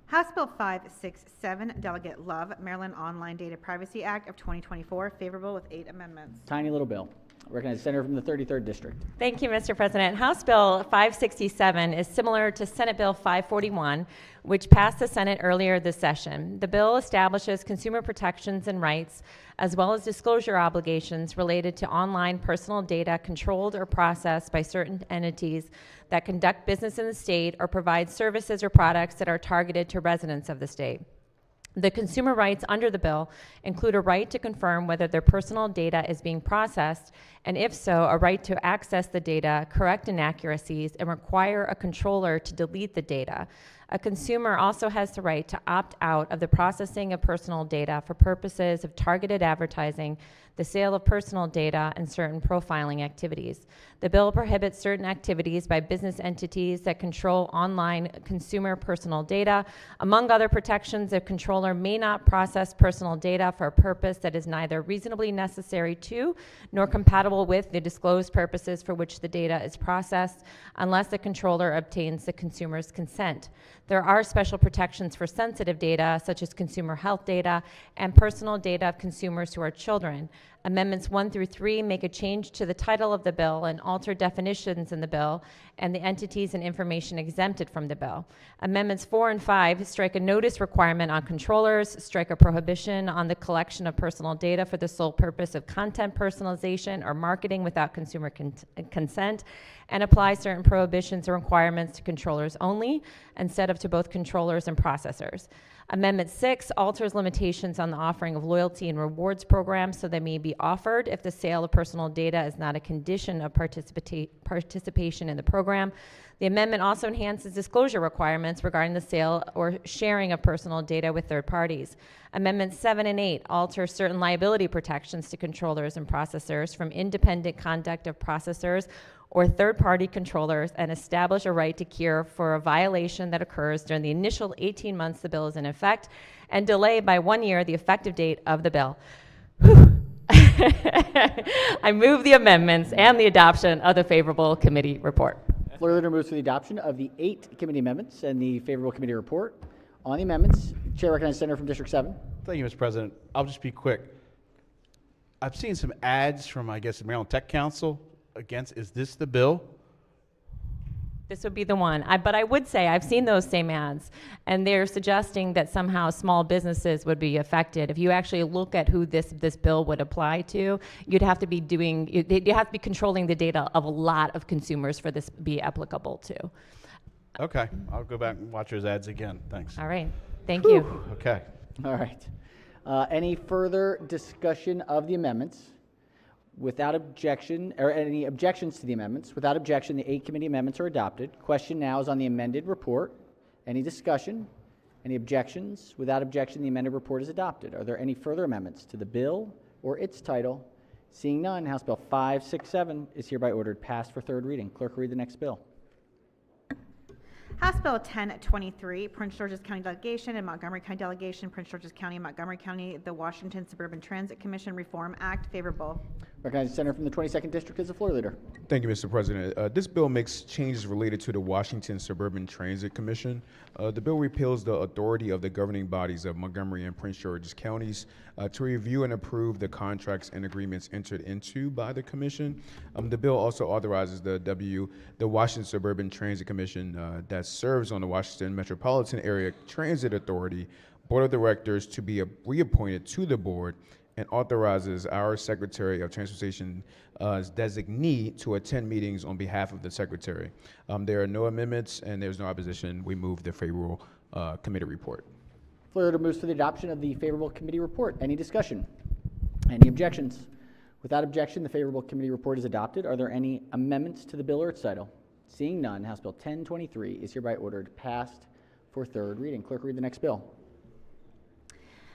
House Bill 567, Delegate Love, Maryland Online Data Privacy Act of 2024, favorable with 8 amendments. Tiny little bill. Recognize the senator from the 33rd District. Thank you, Mr. President. House Bill 567 is similar to Senate Bill 541, which passed the Senate earlier this session. The bill establishes consumer protections and rights, as well as disclosure obligations related to online personal data controlled or processed by certain entities that conduct business in the state or provide services or products that are targeted to residents of the state. The consumer rights under the bill include a right to confirm whether their personal data is being processed, and if so, a right to access the data, correct inaccuracies, and require a controller to delete the data. A consumer also has the right to opt out of the processing of personal data for purposes of targeted advertising, the sale of personal data, and certain profiling activities. The bill prohibits certain activities by business entities that control online consumer personal data. Among other protections, a controller may not process personal data for a purpose that is neither reasonably necessary to nor compatible with the disclosed purposes for which the data is processed, unless the controller obtains the consumer's consent. There are special protections for sensitive data, such as consumer health data and personal data of consumers who are children. Amendments 1 through 3 make a change to the title of the bill and alter definitions in the bill and the entities and information exempted from the bill. Amendments 4 and 5 strike a notice requirement on controllers, strike a prohibition on the collection of personal data for the sole purpose of content personalization or marketing without consumer consent, and apply certain prohibitions or requirements to controllers only instead of to both controllers and processors. Amendment 6 alters limitations on the offering of loyalty and rewards programs so they may be offered if the sale of personal data is not a condition of participation in the program. The amendment also enhances disclosure requirements regarding the sale or sharing of personal data with third parties. Amendments 7 and 8 alter certain liability protections to controllers and processors from independent conduct of processors or third-party controllers and establish a right to cure for a violation that occurs during the initial 18 months the bill is in effect and delay by 1 year the effective date of the bill. I move the amendments and the adoption of the favorable committee report. Floor leader moves to the adoption of the 8 committee amendments and the favorable committee report. On the amendments, Chair recognizes Senator from District 7. Thank you, Mr. President. I'll just be quick. I've seen some ads from, I guess, the Maryland Tech Council against, is this the bill? This would be the one. But I would say I've seen those same ads, and they're suggesting that somehow small businesses would be affected. If you actually look at who this bill would apply to, you'd have to be controlling the data of a lot of consumers for this to be applicable to. Okay, I'll go back and watch those ads again. Thanks. All right. Thank you. Okay. All right. Any further discussion of the amendments? Without objection, or any objections to the amendments? Without objection, the 8 committee amendments are adopted. Question now is on the amended report. Any discussion? Any objections? Without objection, the amended report is adopted. Are there any further amendments to the bill or its title? Seeing none, House Bill 567 is hereby ordered passed for third reading. Clerk will read the next bill. House Bill 1023, Prince George's County Delegation and Montgomery County Delegation, Prince George's County and Montgomery County, the Washington Suburban Transit Commission Reform Act, favorable. Recognize the senator from the 22nd District as the floor leader. Thank you, Mr. President. This bill makes changes related to the Washington Suburban Transit Commission. The bill repeals the authority of the governing bodies of Montgomery and Prince George's counties to review and approve the contracts and agreements entered into by the commission. The bill also authorizes the Washington Suburban Transit Commission that serves on the Washington Metropolitan Area Transit Authority Board of Directors to be reappointed to the board, and authorizes our Secretary of Transportation designee to attend meetings on behalf of the Secretary. There are no amendments and there's no opposition. We move the favorable committee report. Floor leader moves for the adoption of the favorable committee report. Any discussion? Any objections? Without objection, the favorable committee report is adopted. Are there any amendments to the bill or its title? Seeing none, House Bill 1023 is hereby ordered passed for third reading. Clerk, read the next bill.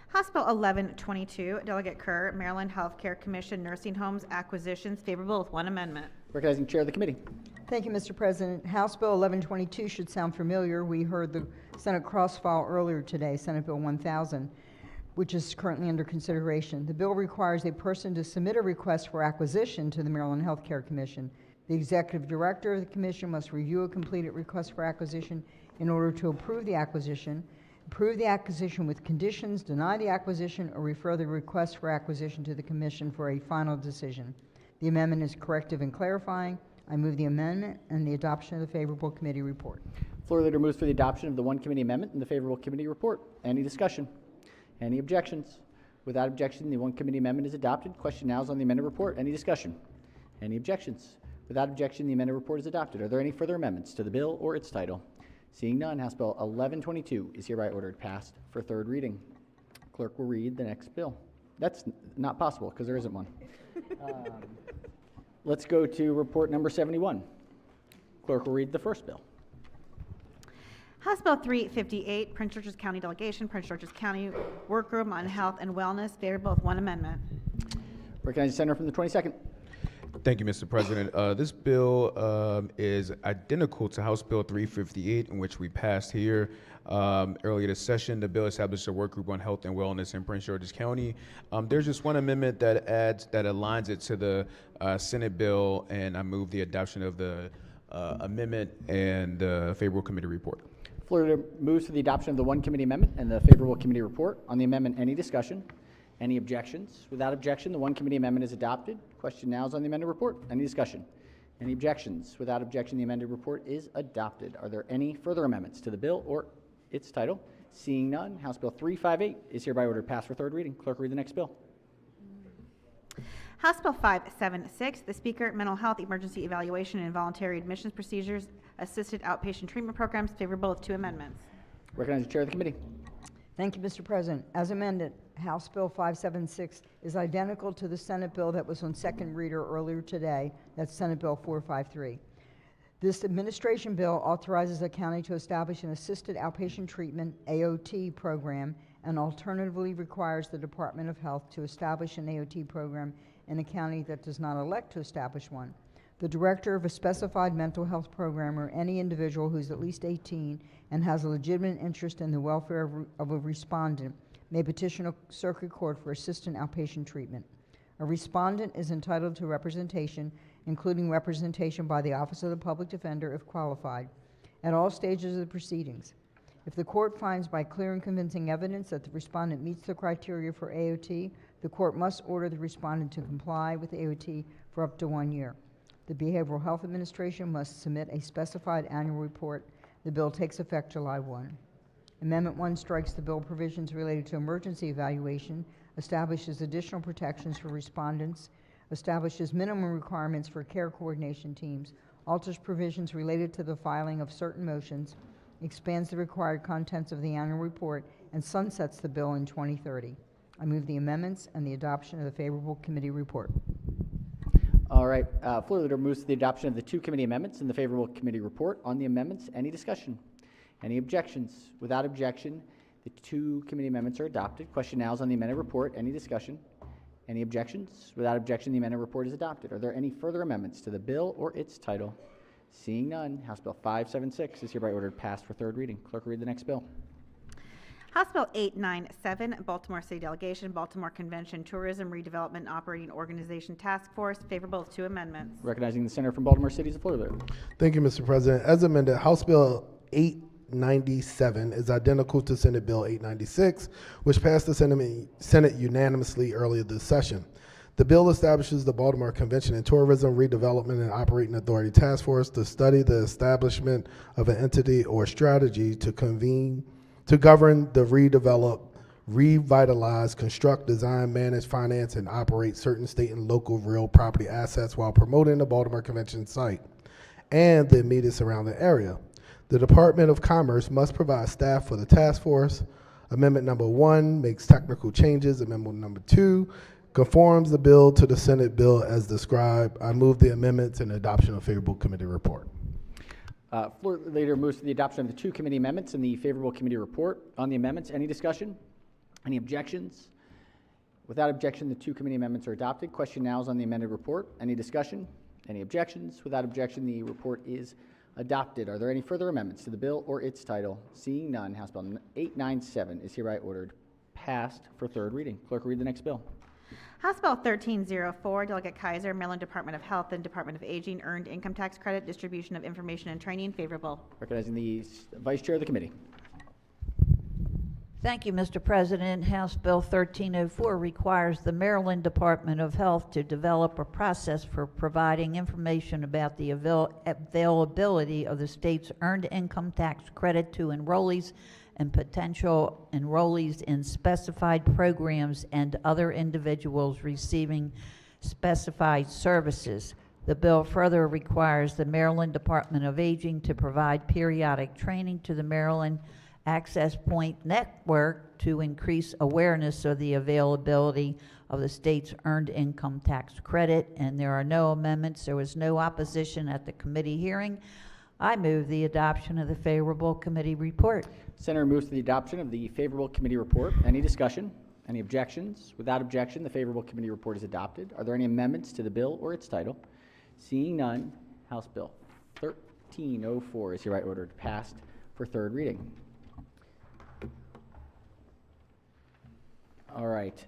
House Bill 1122, Delegate Kerr, Maryland Healthcare Commission Nursing Homes Acquisitions, favorable with one amendment. Recognizing chair of the committee. Thank you, Mr. President. House Bill 1122 should sound familiar. We heard the Senate cross-file earlier today, Senate Bill 1000, which is currently under consideration. The bill requires a person to submit a request for acquisition to the Maryland Healthcare Commission. The executive director of the commission must review a completed request for acquisition in order to approve the acquisition with conditions, deny the acquisition, or refer the request for acquisition to the commission for a final decision. The amendment is corrective and clarifying. I move the amendment and the adoption of the favorable committee report. Floor leader moves for the adoption of the one committee amendment and the favorable committee report. Any discussion? Any objections? Without objection, the one committee amendment is adopted. Question now is on the amended report. Any discussion? Any objections? Without objection, the amended report is adopted. Are there any further amendments to the bill or its title? Seeing none, House Bill 1122 is hereby ordered passed for third reading. Clerk will read the next bill. That's not possible because there isn't one. Let's go to report number 71. Clerk will read the first bill. House Bill 358, Prince George's County Delegation, Prince George's County Workroom on Health and Wellness, favorable with one amendment. Recognize the senator from the 22nd. Thank you, Mr. President. This bill is identical to House Bill 358, in which we passed here earlier this session. The bill established a work group on health and wellness in Prince George's County. There's just one amendment that aligns it to the Senate bill, and I move the adoption of the amendment and the favorable committee report. Floor leader moves for the adoption of the one committee amendment and the favorable committee report. On the amendment, any discussion? Any objections? Without objection, the one committee amendment is adopted. Question now is on the amended report. Any discussion? Any objections? Without objection, the amended report is adopted. Are there any further amendments to the bill or its title? Seeing none, House Bill 358 is hereby ordered passed for third reading. Clerk, read the next bill. House Bill 576, the Speaker, Mental Health Emergency Evaluation and Voluntary Admissions Procedures, Assisted Outpatient Treatment Programs, favorable with two amendments. Recognize the chair of the committee. Thank you, Mr. President. As amended, House Bill 576 is identical to the Senate bill that was on second reader earlier today. That's Senate Bill 453. This administration bill authorizes a county to establish an assisted outpatient treatment, AOT, program, and alternatively requires the Department of Health to establish an AOT program in a county that does not elect to establish one. The director of a specified mental health program or any individual who is at least 18 and has a legitimate interest in the welfare of a respondent may petition a circuit court for assisted outpatient treatment. A respondent is entitled to representation, including representation by the Office of the Public Defender if qualified, at all stages of the proceedings. If the court finds by clear and convincing evidence that the respondent meets the criteria for AOT, the court must order the respondent to comply with AOT for up to 1 year. The Behavioral Health Administration must submit a specified annual report. The bill takes effect July 1. Amendment 1 strikes the bill provisions related to emergency evaluation, establishes additional protections for respondents, establishes minimum requirements for care coordination teams, alters provisions related to the filing of certain motions, expands the required contents of the annual report, and sunsets the bill in 2030. I move the amendments and the adoption of the favorable committee report. All right, floor leader moves to the adoption of the two committee amendments and the favorable committee report. On the amendments, any discussion? Any objections? Without objection, the two committee amendments are adopted. Question now is on the amended report. Any discussion? Any objections? Without objection, the amended report is adopted. Are there any further amendments to the bill or its title? Seeing none, House Bill 576 is hereby ordered passed for third reading. Clerk will read the next bill. House Bill 897, Baltimore City Delegation, Baltimore Convention Tourism Redevelopment Operating Organization Task Force, favorable of 2 amendments. Recognizing the senator from Baltimore City is the floor leader. Thank you, Mr. President. As amended, House Bill 897 is identical to Senate Bill 896, which passed the Senate unanimously earlier this session. The bill establishes the Baltimore Convention and Tourism Redevelopment and Operating Authority Task Force to study the establishment of an entity or strategy to govern the redevelop, revitalize, construct, design, manage, finance, and operate certain state and local real property assets while promoting the Baltimore Convention site and the immediate surrounding area. The Department of Commerce must provide staff for the task force. Amendment number 1 makes technical changes. Amendment number 2 conforms the bill to the Senate bill as described. I move the amendments and adoption of favorable committee report. Floor leader moves to the adoption of the 2 committee amendments and the favorable committee report. On the amendments, any discussion? Any objections? Without objection, the 2 committee amendments are adopted. Question now is on the amended report. Any discussion? Any objections? Without objection, the report is adopted. Are there any further amendments to the bill or its title? Seeing none, House Bill 897 is hereby ordered passed for third reading. Clerk will read the next bill. House Bill 1304, Delegate Kaiser, Maryland Department of Health and Department of Aging, Earned Income Tax Credit, Distribution of Information and Training, favorable. Recognizing the Vice Chair of the committee. Thank you, Mr. President. House Bill 1304 requires the Maryland Department of Health to develop a process for providing information about the availability of the state's Earned Income Tax Credit to enrollees and potential enrollees in specified programs and other individuals receiving specified services. The bill further requires the Maryland Department of Aging to provide periodic training to the Maryland Access Point Network to increase awareness of the availability of the state's Earned Income Tax Credit. And there are no amendments. There was no opposition at the committee hearing. I move the adoption of the favorable committee report. Senator moves to the adoption of the favorable committee report. Any discussion? Any objections? Without objection, the favorable committee report is adopted. Are there any amendments to the bill or its title? Seeing none, House Bill 1304 is hereby ordered passed for third reading. All right.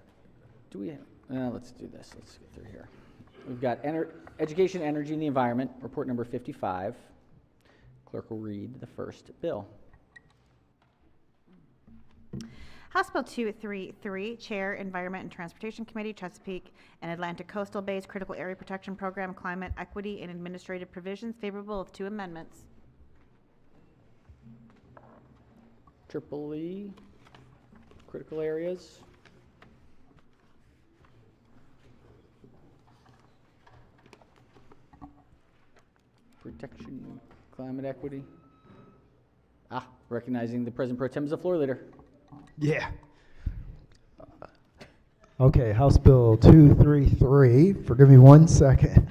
Do we have, let's do this. Let's get through here. We've got Education, Energy, and the Environment, report number 55. Clerk will read the first bill. House Bill 233, Chair, Environment and Transportation Committee, Chesapeake and Atlantic Coastal Bays Critical Area Protection Program, Climate Equity and Administrative Provisions, favorable of 2 amendments. Triple E, critical areas. Protection, climate equity. Recognizing the President Pro Tem as the floor leader. Yeah. Okay, House Bill 233. Forgive me 1 second.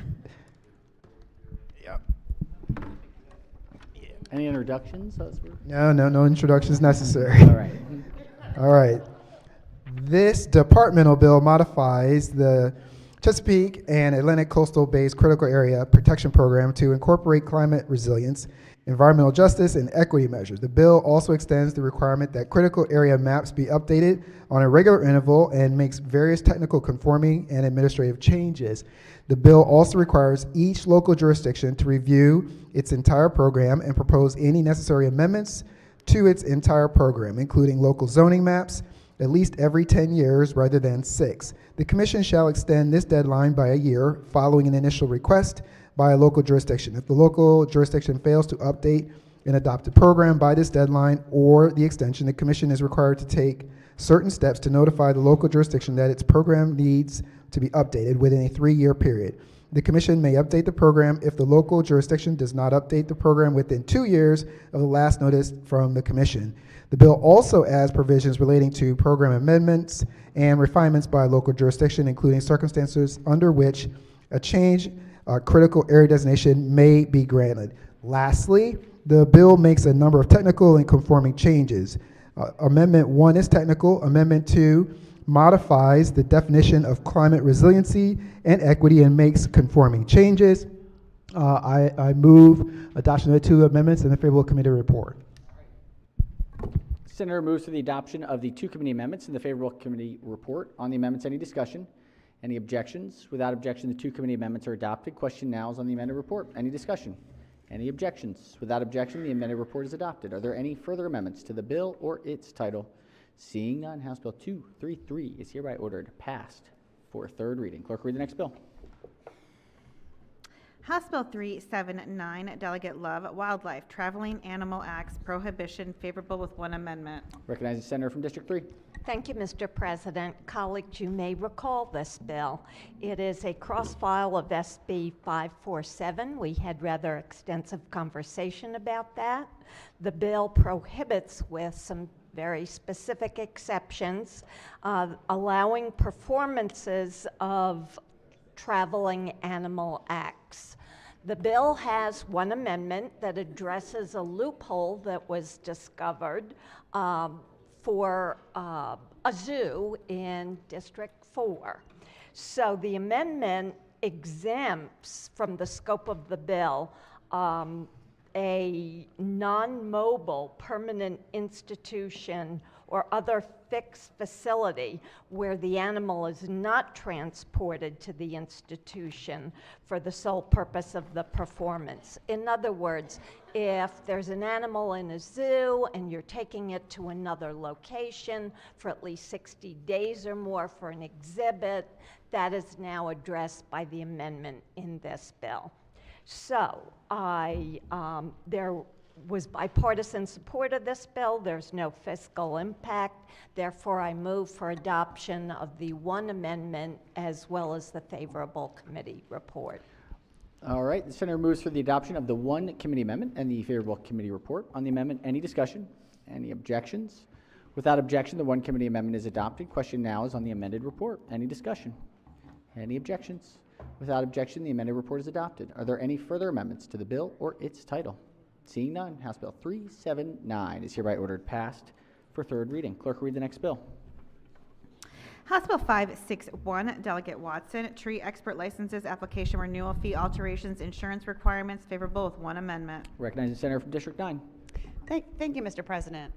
Yep. Any introductions? No introductions necessary. All right. All right. This departmental bill modifies the Chesapeake and Atlantic Coastal Bays Critical Area Protection Program to incorporate climate resilience, environmental justice, and equity measures. The bill also extends the requirement that critical area maps be updated on a regular interval and makes various technical conforming and administrative changes. The bill also requires each local jurisdiction to review its entire program and propose any necessary amendments to its entire program, including local zoning maps, at least every 10 years rather than 6. The Commission shall extend this deadline by a year following an initial request by a local jurisdiction. If the local jurisdiction fails to update an adopted program by this deadline or the extension, the Commission is required to take certain steps to notify the local jurisdiction that its program needs to be updated within a 3-year period. The Commission may update the program if the local jurisdiction does not update the program within 2 years of the last notice from the Commission. The bill also adds provisions relating to program amendments and refinements by local jurisdiction, including circumstances under which a change critical area designation may be granted. Lastly, the bill makes a number of technical and conforming changes. Amendment 1 is technical. Amendment 2 modifies the definition of climate resiliency and equity and makes conforming changes. I move adoption of the two amendments in the favorable committee report. Senator moves for the adoption of the two committee amendments in the favorable committee report. On the amendments, any discussion? Any objections? Without objection, the two committee amendments are adopted. Question now is on the amended report. Any discussion? Any objections? Without objection, the amended report is adopted. Are there any further amendments to the bill or its title? Seeing none, House Bill 233 is hereby ordered passed for third reading. Clerk, read the next bill. House Bill 379, Delegate Love, Wildlife, Traveling Animal Acts Prohibition, favorable with one amendment. Recognize the senator from District 3. Thank you, Mr. President. Colleagues, you may recall this bill. It is a cross-file of SB 547. We had rather extensive conversation about that. The bill prohibits, with some very specific exceptions, allowing performances of traveling animal acts. The bill has one amendment that addresses a loophole that was discovered for a zoo in District 4. So the amendment exempts from the scope of the bill a non-mobile permanent institution or other fixed facility where the animal is not transported to the institution for the sole purpose of the performance. In other words, if there's an animal in a zoo and you're taking it to another location for at least 60 days or more for an exhibit, that is now addressed by the amendment in this bill. So there was bipartisan support of this bill. There's no fiscal impact. Therefore, I move for adoption of the one amendment as well as the favorable committee report. All right, the senator moves for the adoption of the one committee amendment and the favorable committee report. On the amendment, any discussion? Any objections? Without objection, the one committee amendment is adopted. Question now is on the amended report. Any discussion? Any objections? Without objection, the amended report is adopted. Are there any further amendments to the bill or its title? Seeing none, House Bill 379 is hereby ordered passed for third reading. Clerk, read the next bill. House Bill 561, Delegate Watson, Tree Expert Licenses, Application Renewal Fee Alterations, Insurance Requirements, favorable with one amendment. Recognize the senator from District 9. Thank you, Mr. President.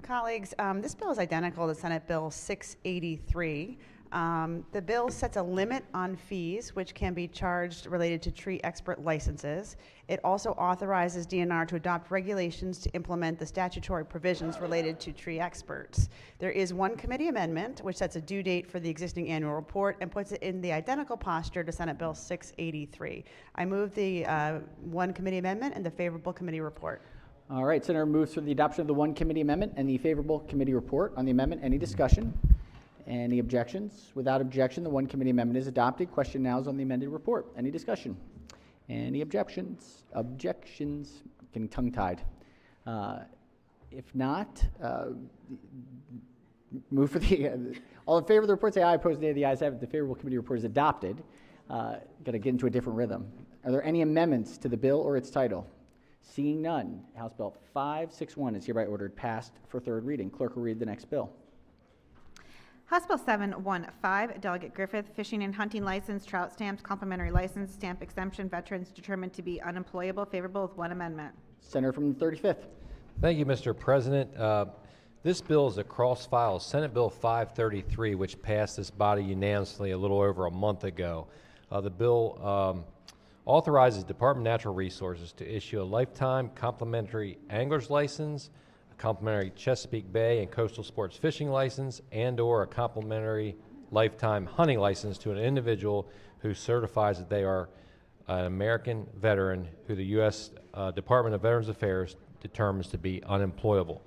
Colleagues, this bill is identical to Senate Bill 683. The bill sets a limit on fees which can be charged related to tree expert licenses. It also authorizes DNR to adopt regulations to implement the statutory provisions related to tree experts. There is one committee amendment which sets a due date for the existing annual report and puts it in the identical posture to Senate Bill 683. I move the one committee amendment and the favorable committee report. All right, senator moves for the adoption of the one committee amendment and the favorable committee report. On the amendment, any discussion? Any objections? Without objection, the one committee amendment is adopted. Question now is on the amended report. Any discussion? Any objections? Objections? Getting tongue-tied. If not, move for the, all in favor of the report say aye. Opposed, nay. The ayes have it. The favorable committee report is adopted. Got to get into a different rhythm. Are there any amendments to the bill or its title? Seeing none, House Bill 561 is hereby ordered passed for third reading. Clerk will read the next bill. House Bill 715, Delegate Griffith, Fishing and Hunting License, Trout Stamps, Complimentary License, Stamp Exemption, Veterans determined to be unemployable, favorable with one amendment. Senator from the 35th. Thank you, Mr. President. This bill is a cross-file Senate Bill 533, which passed this body unanimously a little over a month ago. The bill authorizes Department of Natural Resources to issue a lifetime complimentary angler's license, a complimentary Chesapeake Bay and coastal sports fishing license, and/or a complimentary lifetime hunting license to an individual who certifies that they are an American veteran who the U.S. Department of Veterans Affairs determines to be unemployable.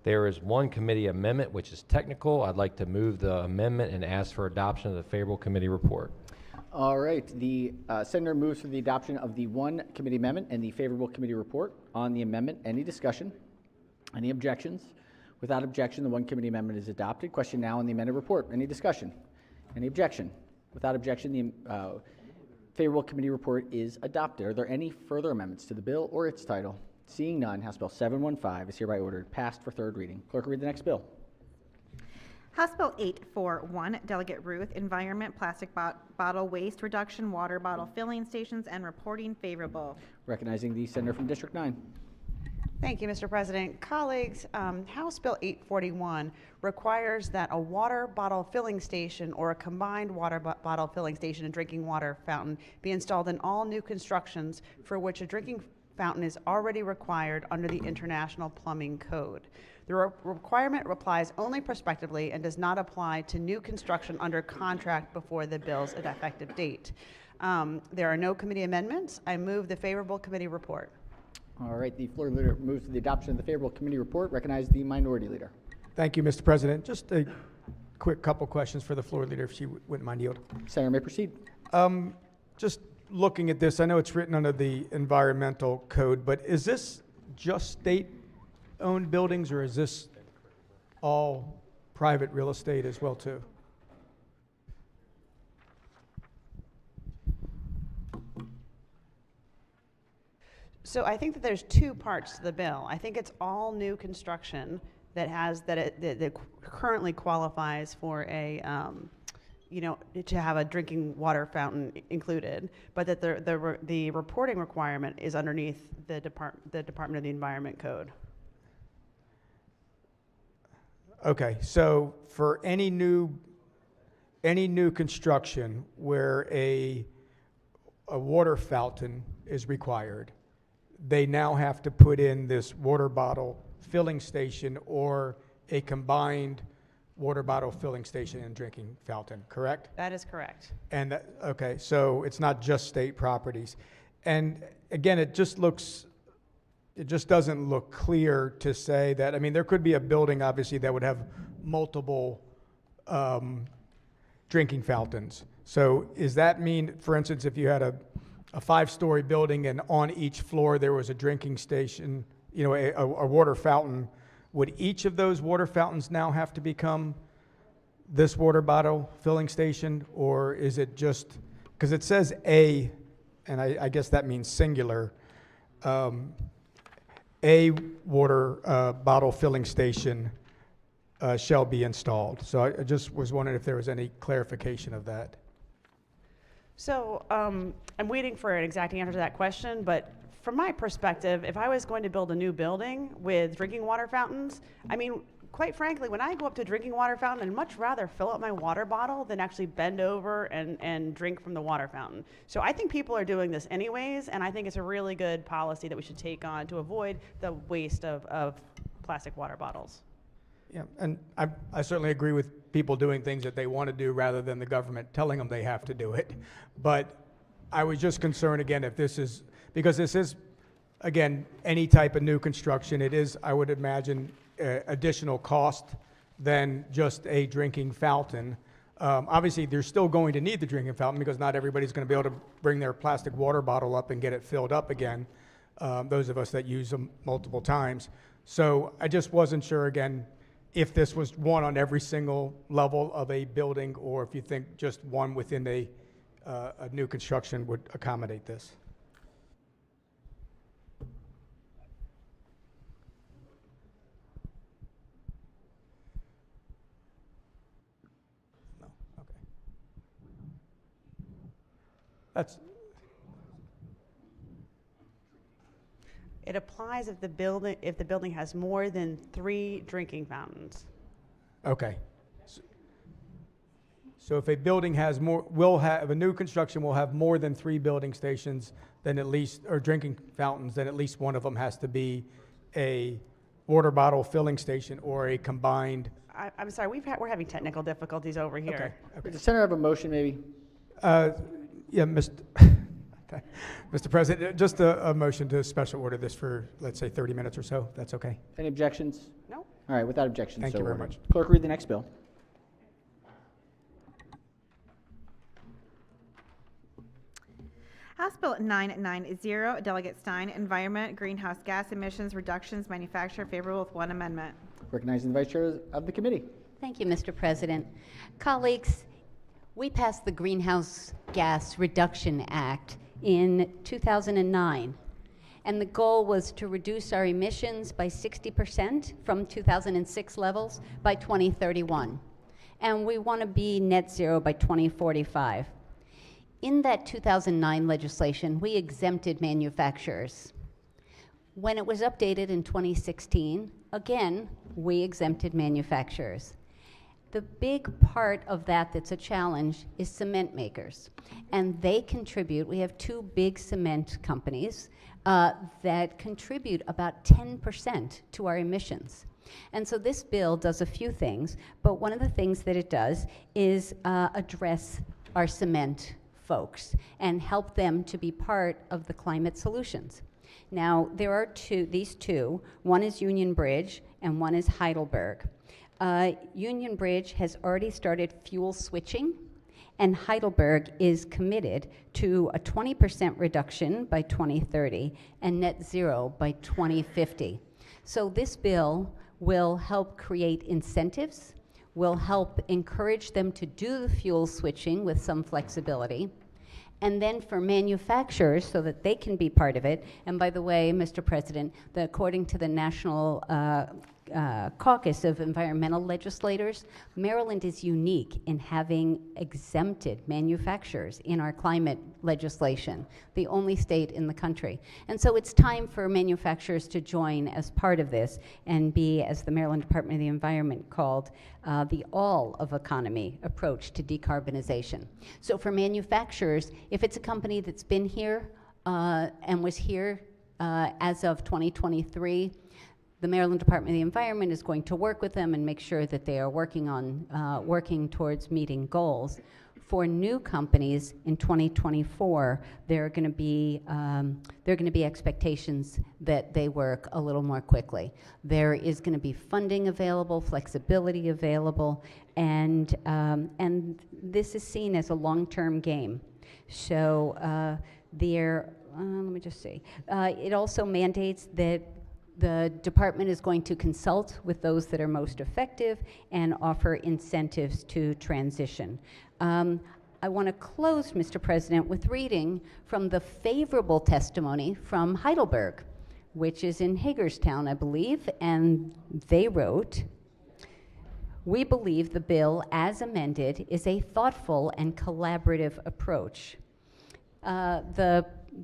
There is one committee amendment which is technical. I'd like to move the amendment and ask for adoption of the favorable committee report. All right, the senator moves for the adoption of the one committee amendment and the favorable committee report. On the amendment, any discussion? Any objections? Without objection, the one committee amendment is adopted. Question now on the amended report. Any discussion? Any objection? Without objection, the favorable committee report is adopted. Are there any further amendments to the bill or its title? Seeing none, House Bill 715 is hereby ordered passed for third reading. Clerk will read the next bill. House Bill 841, Delegate Ruth, Environment, Plastic Bottle Waste Reduction, Water Bottle Filling Stations, and Reporting favorable. Recognizing the senator from District 9. Thank you, Mr. President. Colleagues, House Bill 841 requires that a water bottle filling station or a combined water bottle filling station and drinking water fountain be installed in all new constructions for which a drinking fountain is already required under the International Plumbing Code. The requirement applies only prospectively and does not apply to new construction under contract before the bill's effective date. There are no committee amendments. I move the favorable committee report. All right, the floor leader moves to the adoption of the favorable committee report. Recognize the minority leader. Thank you, Mr. President. Just a quick couple questions for the floor leader, if she wouldn't mind yield. Senator may proceed. Just looking at this, I know it's written under the environmental code, but is this just state-owned buildings, or is this all private real estate as well, too? So I think that there's two parts to the bill. I think it's all new construction that currently qualifies for a, to have a drinking water fountain included, but that the reporting requirement is underneath the Department of the Environment Code. Okay, so for any new construction where a water fountain is required, they now have to put in this water bottle filling station or a combined water bottle filling station and drinking fountain, correct? That is correct. And, okay, so it's not just state properties. And again, it just doesn't look clear to say that, I mean, there could be a building, obviously, that would have multiple drinking fountains. So does that mean, for instance, if you had a 5-story building and on each floor there was a drinking station, a water fountain, would each of those water fountains now have to become this water bottle filling station? Or is it just, because it says a, and I guess that means singular, a water bottle filling station shall be installed. So I just was wondering if there was any clarification of that. So I'm waiting for an exact answer to that question, but from my perspective, if I was going to build a new building with drinking water fountains, I mean, quite frankly, when I go up to a drinking water fountain, I'd much rather fill up my water bottle than actually bend over and drink from the water fountain. So I think people are doing this anyways, and I think it's a really good policy that we should take on to avoid the waste of plastic water bottles. Yeah, and I certainly agree with people doing things that they want to do rather than the government telling them they have to do it. But I was just concerned, again, if this is, because this is, again, any type of new construction, it is, I would imagine, additional cost than just a drinking fountain. Obviously, they're still going to need the drinking fountain because not everybody's going to be able to bring their plastic water bottle up and get it filled up again, those of us that use them multiple times. So I just wasn't sure, again, if this was one on every single level of a building, or if you think just one within a new construction would accommodate this. No, okay. It applies if the building has more than 3 drinking fountains. Okay. So if a building has a new construction will have more than 3 building stations, then at least, or drinking fountains, then at least one of them has to be a water bottle filling station or a combined. I'm sorry, we're having technical difficulties over here. Okay. Does the senator have a motion, maybe? Yeah, Mr. President, just a motion to special order this for, let's say, 30 minutes or so. That's okay. Any objections? No. All right, without objections. Thank so you very ordered. much. Clerk, read the next bill. House Bill 990, Delegate Stein, Environment, Greenhouse Gas Emissions Reductions, Manufacture, favorable with 1 amendment. Recognizing the vice chair of the committee. Thank you, Mr. President. Colleagues, we passed the Greenhouse Gas Reduction Act in 2009, and the goal was to reduce our emissions by 60% from 2006 levels by 2031. and we want to be net zero by 2045. In that 2009 legislation, we exempted manufacturers. When it was updated in 2016, again, we exempted manufacturers. The big part of that that's a challenge is cement makers. And they contribute, we have two big cement companies that contribute about 10% to our emissions. And so this bill does a few things, but one of the things that it does is address our cement folks and help them to be part of the climate solutions. Now, there are these two, one is Union Bridge and one is Heidelberg. Union Bridge has already started fuel switching, and Heidelberg is committed to a 20% reduction by 2030 and net zero by 2050. So this bill will help create incentives, will help encourage them to do the fuel switching with some flexibility, and then for manufacturers so that they can be part of it. And by the way, Mr. President, according to the National Caucus of Environmental Legislators, Maryland is unique in having exempted manufacturers in our climate legislation, the only state in the country. And so it's time for manufacturers to join as part of this and be, as the Maryland Department of the Environment called, the all-of-economy approach to decarbonization. So for manufacturers, if it's a company that's been here and was here as of 2023, the Maryland Department of the Environment is going to work with them and make sure that they are working towards meeting goals. For new companies in 2024, there are going to be expectations that they work a little more quickly. There is going to be funding available, flexibility available, and this is seen as a long-term game. So let me just see. It also mandates that the department is going to consult with those that are most effective and offer incentives to transition. I want to close, Mr. President, with reading from the favorable testimony from Heidelberg, which is in Hagerstown, I believe, and they wrote, "We believe the bill as amended is a thoughtful and collaborative approach."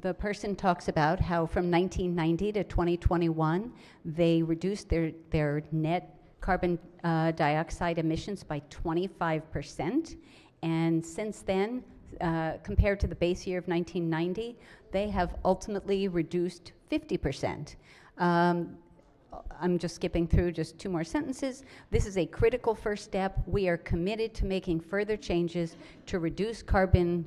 The person talks about how from 1990 to 2021, they reduced their net carbon dioxide emissions by 25%. And since then, compared to the base year of 1990, they have ultimately reduced 50%. I'm just skipping through just two more sentences. This is a critical first step. We are committed to making further changes to reduce carbon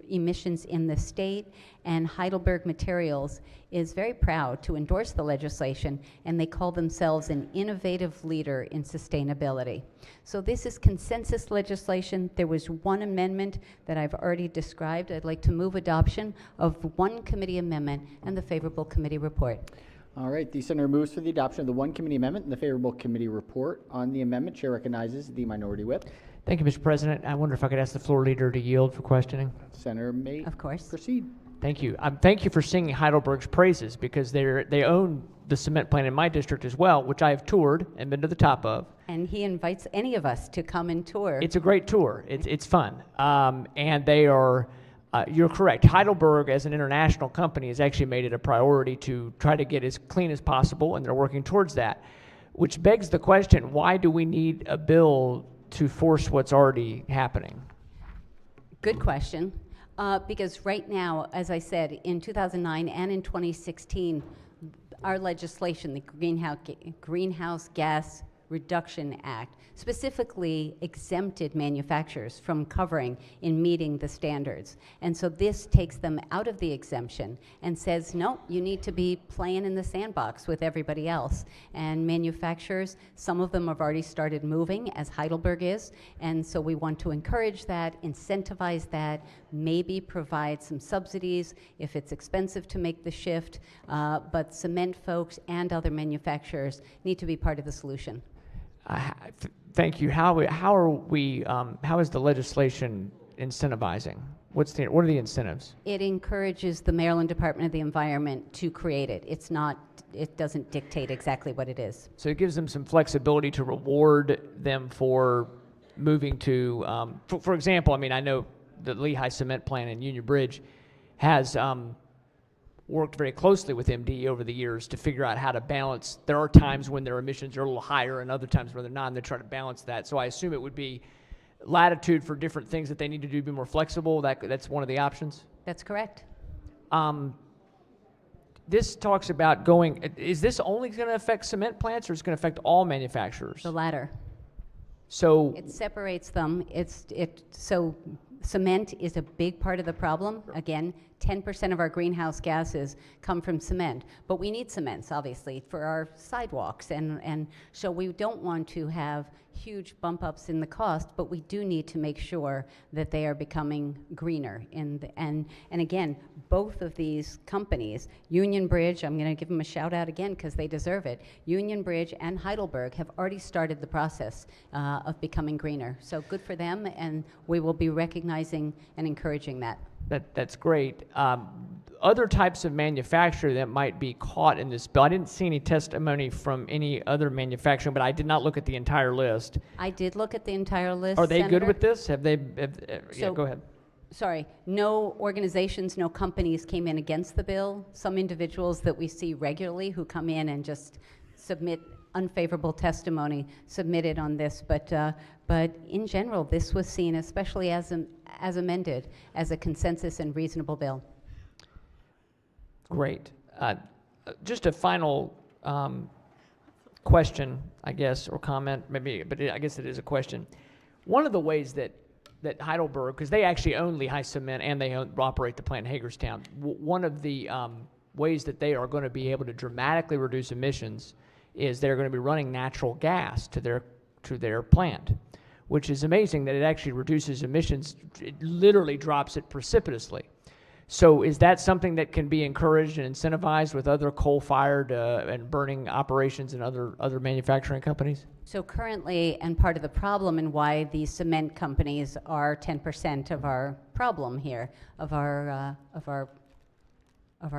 emissions in the state, and Heidelberg Materials is very proud to endorse the legislation, and they call themselves an innovative leader in sustainability. So this is consensus legislation. There was one amendment that I've already described. I'd like to move adoption of one committee amendment and the favorable committee report. All right, the senator moves for the adoption of the one committee amendment and the favorable committee report. On the amendment, chair recognizes the minority whip. Thank you, Mr. President. I wonder if I could ask the floor leader to yield for questioning. Senator may of course proceed. Thank you. Thank you for singing Heidelberg's praises, because they own the cement plant in my district as well, which I have toured and been to the top of. And he invites any of us to come and tour. It's a great tour. It's fun. And they are, you're correct. Heidelberg, as an international company, has actually made it a priority to try to get as clean as possible, and they're working towards that. Which begs the question, why do we need a bill to force what's already happening? Good question. Because right now, as I said, in 2009 and in 2016, our legislation, the Greenhouse Gas Reduction Act, specifically exempted manufacturers from covering in meeting the standards. And so this takes them out of the exemption and says, no, you need to be playing in the sandbox with everybody else. And manufacturers, some of them have already started moving, as Heidelberg is, and so we want to encourage that, incentivize that, maybe provide some subsidies if it's expensive to make the shift, but cement folks and other manufacturers need to be part of the solution. Thank you. How is the legislation incentivizing? What are the incentives? It encourages the Maryland Department of the Environment to create it. It doesn't dictate exactly what it is. So it gives them some flexibility to reward them for moving to, for example, I mean, I know the Lehigh Cement plant in Union Bridge has worked very closely with MDE over the years to figure out how to balance. There are times when their emissions are a little higher and other times when they're not, and they try to balance that. So I assume it would be latitude for different things that they need to do to be more flexible. That's one of the options. That's correct. This talks about going, is this only going to affect cement plants or is it going to affect all manufacturers? The latter. So It separates them. So cement is a big part of the problem. Again, 10% of our greenhouse gases come from cement. But we need cements, obviously, for our sidewalks. And so we don't want to have huge bump ups in the cost, but we do need to make sure that they are becoming greener. And again, both of these companies, Union Bridge, I'm going to give them a shout out again because they deserve it. Union Bridge and Heidelberg have already started the process of becoming greener. So good for them, and we will be recognizing and encouraging that. That's great. Other types of manufacturer that might be caught in this bill. I didn't see any testimony from any other manufacturing, but I did not look at the entire list. I did look at the entire list. Are they good Senator. with this? Have they? Yeah, So- go ahead. Sorry, no organizations, no companies came in against the bill. Some individuals that we see regularly who come in and just submit unfavorable testimony submitted on this, but in general, this was seen, especially as amended, as a consensus and reasonable bill. Great. Just a final question, I guess, or comment, maybe, but I guess it is a question. One of the ways that Heidelberg, because they actually own Lehigh Cement and they operate the plant in Hagerstown, one of the ways that they are going to be able to dramatically reduce emissions is they're going to be running natural gas to their plant, which is amazing that it actually reduces emissions. It literally drops it precipitously. So is that something that can be encouraged and incentivized with other coal-fired and burning operations and other manufacturing companies? So currently, and part of the problem and why the cement companies are 10% of our problem here, of our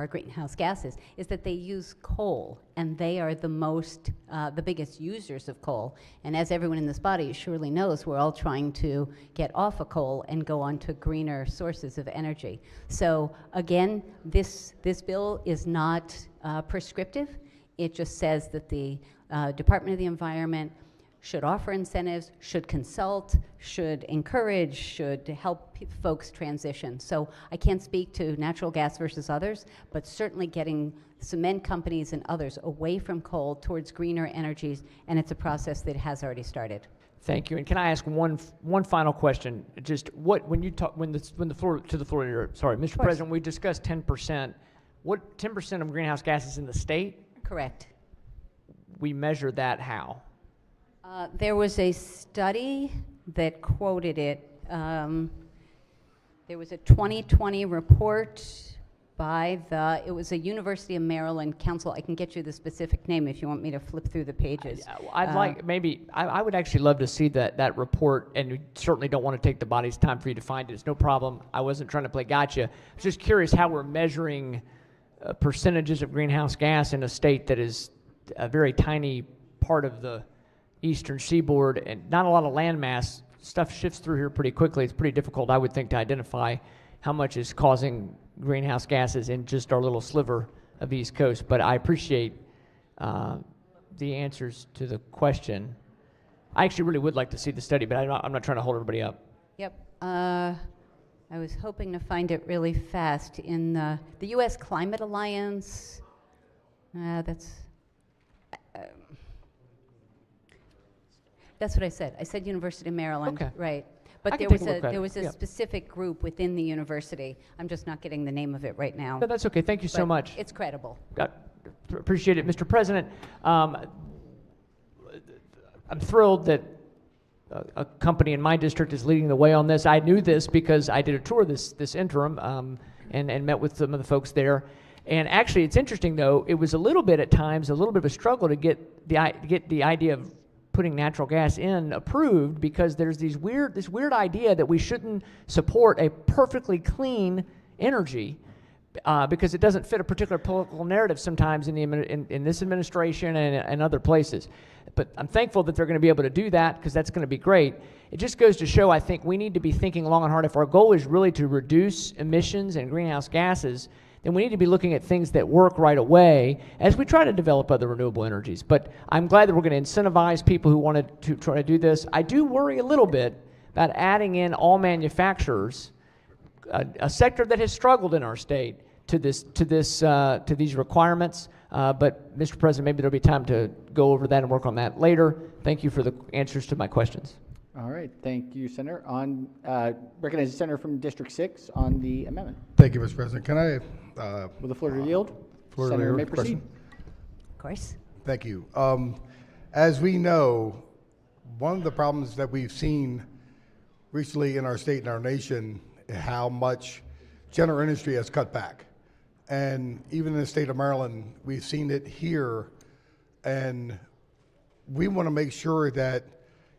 greenhouse gases, is that they use coal, and they are the biggest users of coal. And as everyone in this body surely knows, we're all trying to get off of coal and go on to greener sources of energy. So again, this bill is not prescriptive. It just says that the Department of the Environment should offer incentives, should consult, should encourage, should help folks transition. So I can't speak to natural gas versus others, but certainly getting cement companies and others away from coal towards greener energies, and it's a process that has already started. Thank you. And can I ask one final question? Just when the floor, sorry, Mr. President, we discussed 10%. What 10% of greenhouse gases in the state? Correct. We measure that how? There was a study that quoted it. There was a 2020 report by it was a University of Maryland council. I can get you the specific name if you want me to flip through the pages. I would actually love to see that report, and we certainly don't want to take the body's time for you to find it. It's no problem. I wasn't trying to play gotcha. I was just curious how we're measuring percentages of greenhouse gas in a state that is a very tiny part of the eastern seaboard and not a lot of land mass. Stuff shifts through here pretty quickly. It's pretty difficult, I would think, to identify how much is causing greenhouse gases in just our little sliver of the East Coast. But I appreciate the answers to the question. I actually really would like to see the study, but I'm not trying to hold everybody up. Yep. I was hoping to find it really fast in the U.S. Climate Alliance. That's what I said. I said University of Maryland. Okay. Right. I But can there take a was look at a it. specific group within the university. I'm just not getting the name of it right now. No, that's okay. Thank you so But much. It's credible. Appreciate it, Mr. President. I'm thrilled that a company in my district is leading the way on this. I knew this because I did a tour this interim and met with some of the folks there. And actually, it's interesting though. It was a little bit at times a little bit of a struggle to get the idea of putting natural gas in approved, because there's this weird idea that we shouldn't support a perfectly clean energy because it doesn't fit a particular political narrative sometimes in this administration and other places. But I'm thankful that they're going to be able to do that because that's going to be great. It just goes to show, I think, we need to be thinking long and hard. If our goal is really to reduce emissions and greenhouse gases, then we need to be looking at things that work right away as we try to develop other renewable energies. But I'm glad that we're going to incentivize people who wanted to try to do this. I do worry a little bit about adding in all manufacturers, a sector that has struggled in our state, to these requirements. But Mr. President, maybe there'll be time to go over that and work on that later. Thank you for the answers to my questions. All right, thank you, Senator. On recognize the senator from District 6 on the amendment. Thank you, Mr. President. Can I? With the floor to yield. Floor to Senator yield may question? proceed. Of course. Thank you. As we know, one of the problems that we've seen recently in our state and our nation is how much general industry has cut back. And even in the state of Maryland, we've seen it here. And we want to make sure that,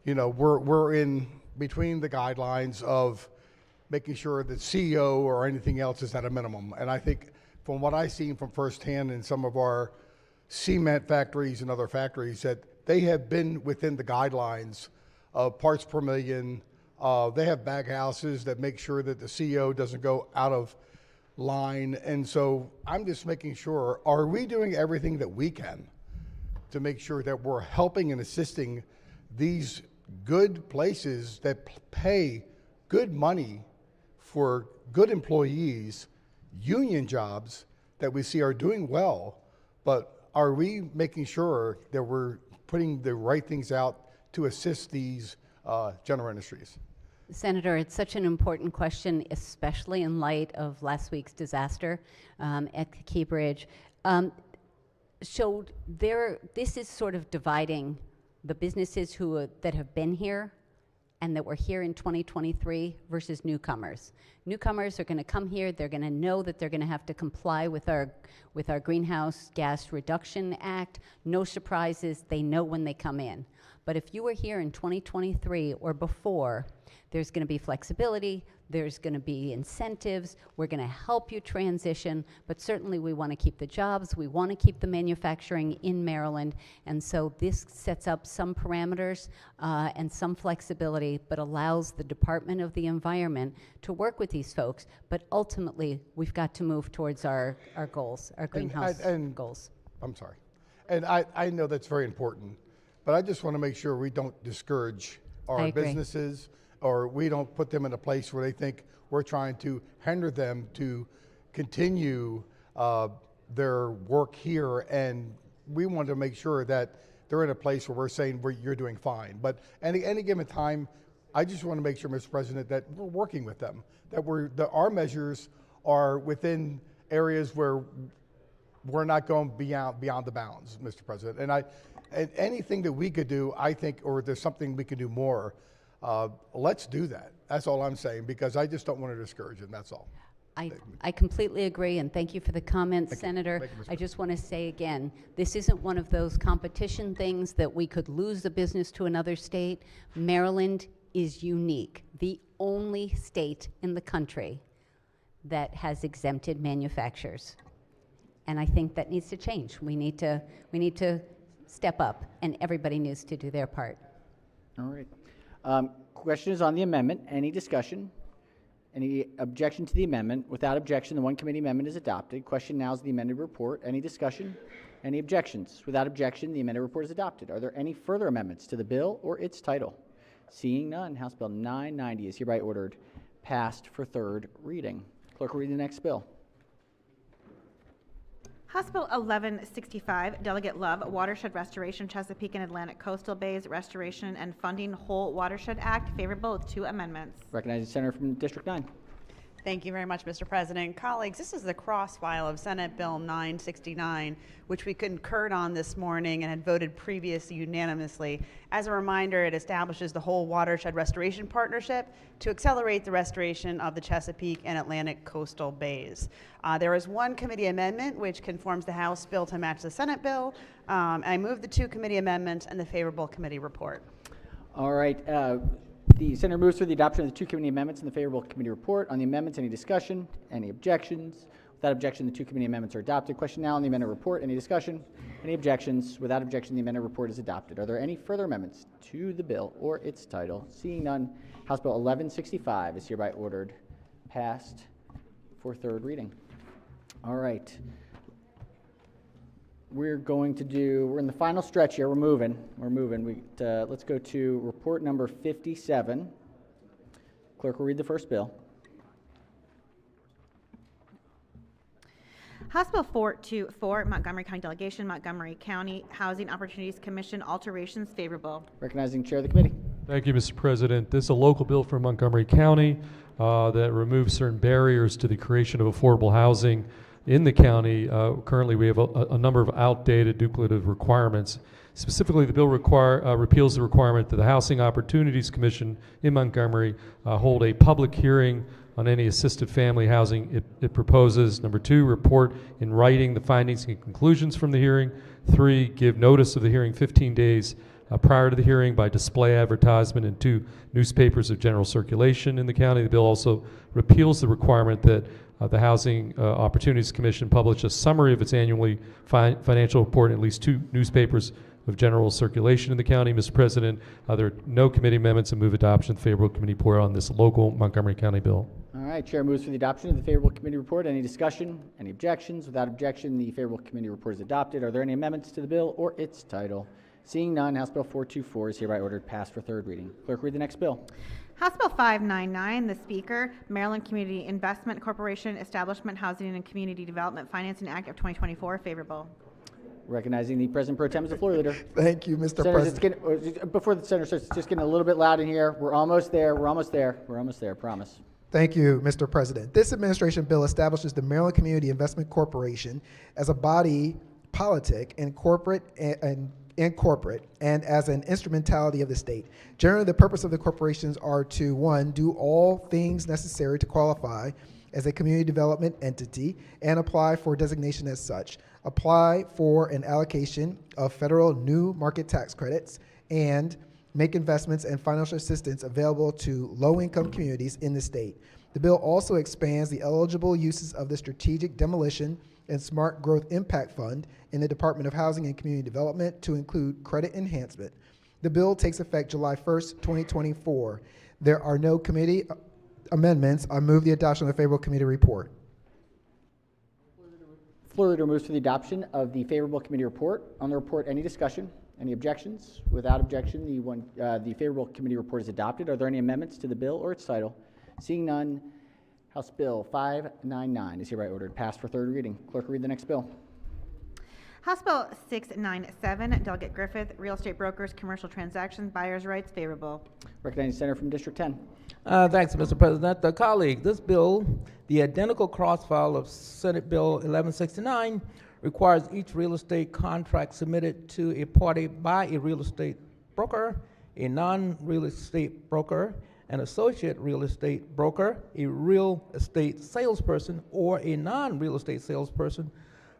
you know, we're in between the guidelines of making sure that CEO or anything else is at a minimum. And I think from what I've seen from firsthand in some of our cement factories and other factories, that they have been within the guidelines of parts per million. They have bag houses that make sure that the CEO doesn't go out of line. And so I'm just making sure, are we doing everything that we can to make sure that we're helping and assisting these good places that pay good money for good employees, union jobs that we see are doing well, but are we making sure that we're putting the right things out to assist these general industries? Senator, it's such an important question, especially in light of last week's disaster at Key Bridge. So this is sort of dividing the businesses that have been here and that were here in 2023 versus newcomers. Newcomers are going to come here. They're going to know that they're going to have to comply with our Greenhouse Gas Reduction Act. No surprises. They know when they come in. But if you were here in 2023 or before, there's going to be flexibility, there's going to be incentives, we're going to help you transition, but certainly we want to keep the jobs, we want to keep the manufacturing in Maryland, and so this sets up some parameters and some flexibility, but allows the Department of the Environment to work with these folks, but ultimately we've got to move towards our goals, our greenhouse goals. I'm sorry. And I know that's very important, but I just want to make sure we don't discourage our businesses, or we don't put them in a place where they think we're trying to hinder them to continue their work here. And we want to make sure that they're in a place where we're saying you're doing fine. But any given time, I just want to make sure, Mr. President, that we're working with them, that our measures are within areas where we're not going beyond the bounds, Mr. President. And anything that we could do, I think, or there's something we could do more, let's do that. That's all I'm saying, because I just don't want to discourage them, that's all. I completely agree, and thank you for the comments, Senator. I just want to say again, this isn't one of those competition things that we could lose the business to another state. Maryland is unique, the only state in the country that has exempted manufacturers. And I think that needs to change. We need to step up, and everybody needs to do their part. All right. Question is on the amendment. Any discussion? Any objection to the amendment? Without objection, the one committee amendment is adopted. Question now is the amended report. Any discussion? Any objections? Without objection, the amended report is adopted. Are there any further amendments to the bill or its title? Seeing none, House Bill 990 is hereby ordered passed for third reading. Clerk will read the next bill. House Bill 1165, Delegate Love, Watershed Restoration, Chesapeake and Atlantic Coastal Bays Restoration and Funding Whole Watershed Act, favorable with 2 amendments. Recognize the senator from District 9. Thank you very much, Mr. President. Colleagues, this is the cross file of Senate Bill 969, which we concurred on this morning and had voted previously unanimously. As a reminder, it establishes the Whole Watershed Restoration Partnership to accelerate the restoration of the Chesapeake and Atlantic coastal bays. There is one committee amendment which conforms the House bill to match the Senate bill. I move the 2 committee amendments and the favorable committee report. All right. The senator moves for the adoption of the 2 committee amendments and the favorable committee report. On the amendments, any discussion? Any objections? Without objection, the two committee amendments are adopted. Question now on the amended report. Any discussion? Any objections? Without objection, the amended report is adopted. Are there any further amendments to the bill or its title? Seeing none, House Bill 1165 is hereby ordered passed for third reading. All right. We're in the final stretch here. We're moving. Let's go to report number 57. Clerk will read the first bill. House Bill 424, Montgomery County Delegation, Montgomery County Housing Opportunities Commission, alterations favorable. Recognizing Chair of the Committee. Thank you, Mr. President. This is a local bill from Montgomery County that removes certain barriers to the creation of affordable housing in the county. Currently, we have a number of outdated duplicative requirements. Specifically, the bill repeals the requirement that the Housing Opportunities Commission in Montgomery hold a public hearing on any assisted family housing it proposes. Number 2, report in writing the findings and conclusions from the hearing. 3, give notice of the hearing 15 days prior to the hearing by display advertisement in 2 newspapers of general circulation in the county. The bill also repeals the requirement that the Housing Opportunities Commission publish a summary of its annually financial report in at least 2 newspapers of general circulation in the county. Mr. President, there are no committee amendments and move adoption of the favorable committee report on this local Montgomery County bill. All right, Chair moves for the adoption of the favorable committee report. Any discussion? Any objections? Without objection, the favorable committee report is adopted. Are there any amendments to the bill or its title? Seeing none, House Bill 424 is hereby ordered passed for third reading. Clerk, read the next bill. House Bill 599, the Speaker, Maryland Community Investment Corporation, Establishment, Housing, and Community Development Financing Act of 2024, favorable. Recognizing the President Pro Tem as the floor leader. Thank you, Mr. President. Before the Senator starts, it's just getting a little bit loud in here. We're almost there. Promise. Thank you, Mr. President. This administration bill establishes the Maryland Community Investment Corporation as a body politic and corporate and as an instrumentality of the state. Generally, the purpose of the corporations are to, 1, do all things necessary to qualify as a community development entity and apply for designation as such, apply for an allocation of federal new market tax credits, and make investments and financial assistance available to low-income communities in the state. The bill also expands the eligible uses of the Strategic Demolition and Smart Growth Impact Fund in the Department of Housing and Community Development to include credit enhancement. The bill takes effect July 1st, 2024. There are no committee amendments. I move the adoption of the favorable committee report. Floor leader moves for the adoption of the favorable committee report. On the report, any discussion? Any objections? Without objection, the favorable committee report is adopted. Are there any amendments to the bill or its title? Seeing none, House Bill 599 is hereby ordered passed for third reading. Clerk, read the next bill. House Bill 697, Delegate Griffith, Real Estate Brokers, Commercial Transactions, Buyers' Rights, favorable. Recognizing the Senator from District 10. Thanks, Mr. President. Colleague, this bill, the identical cross-file of Senate Bill 1169, requires each real estate contract submitted to a party by a real estate broker, a non-real estate broker, an associate real estate broker, a real estate salesperson, or a non-real estate salesperson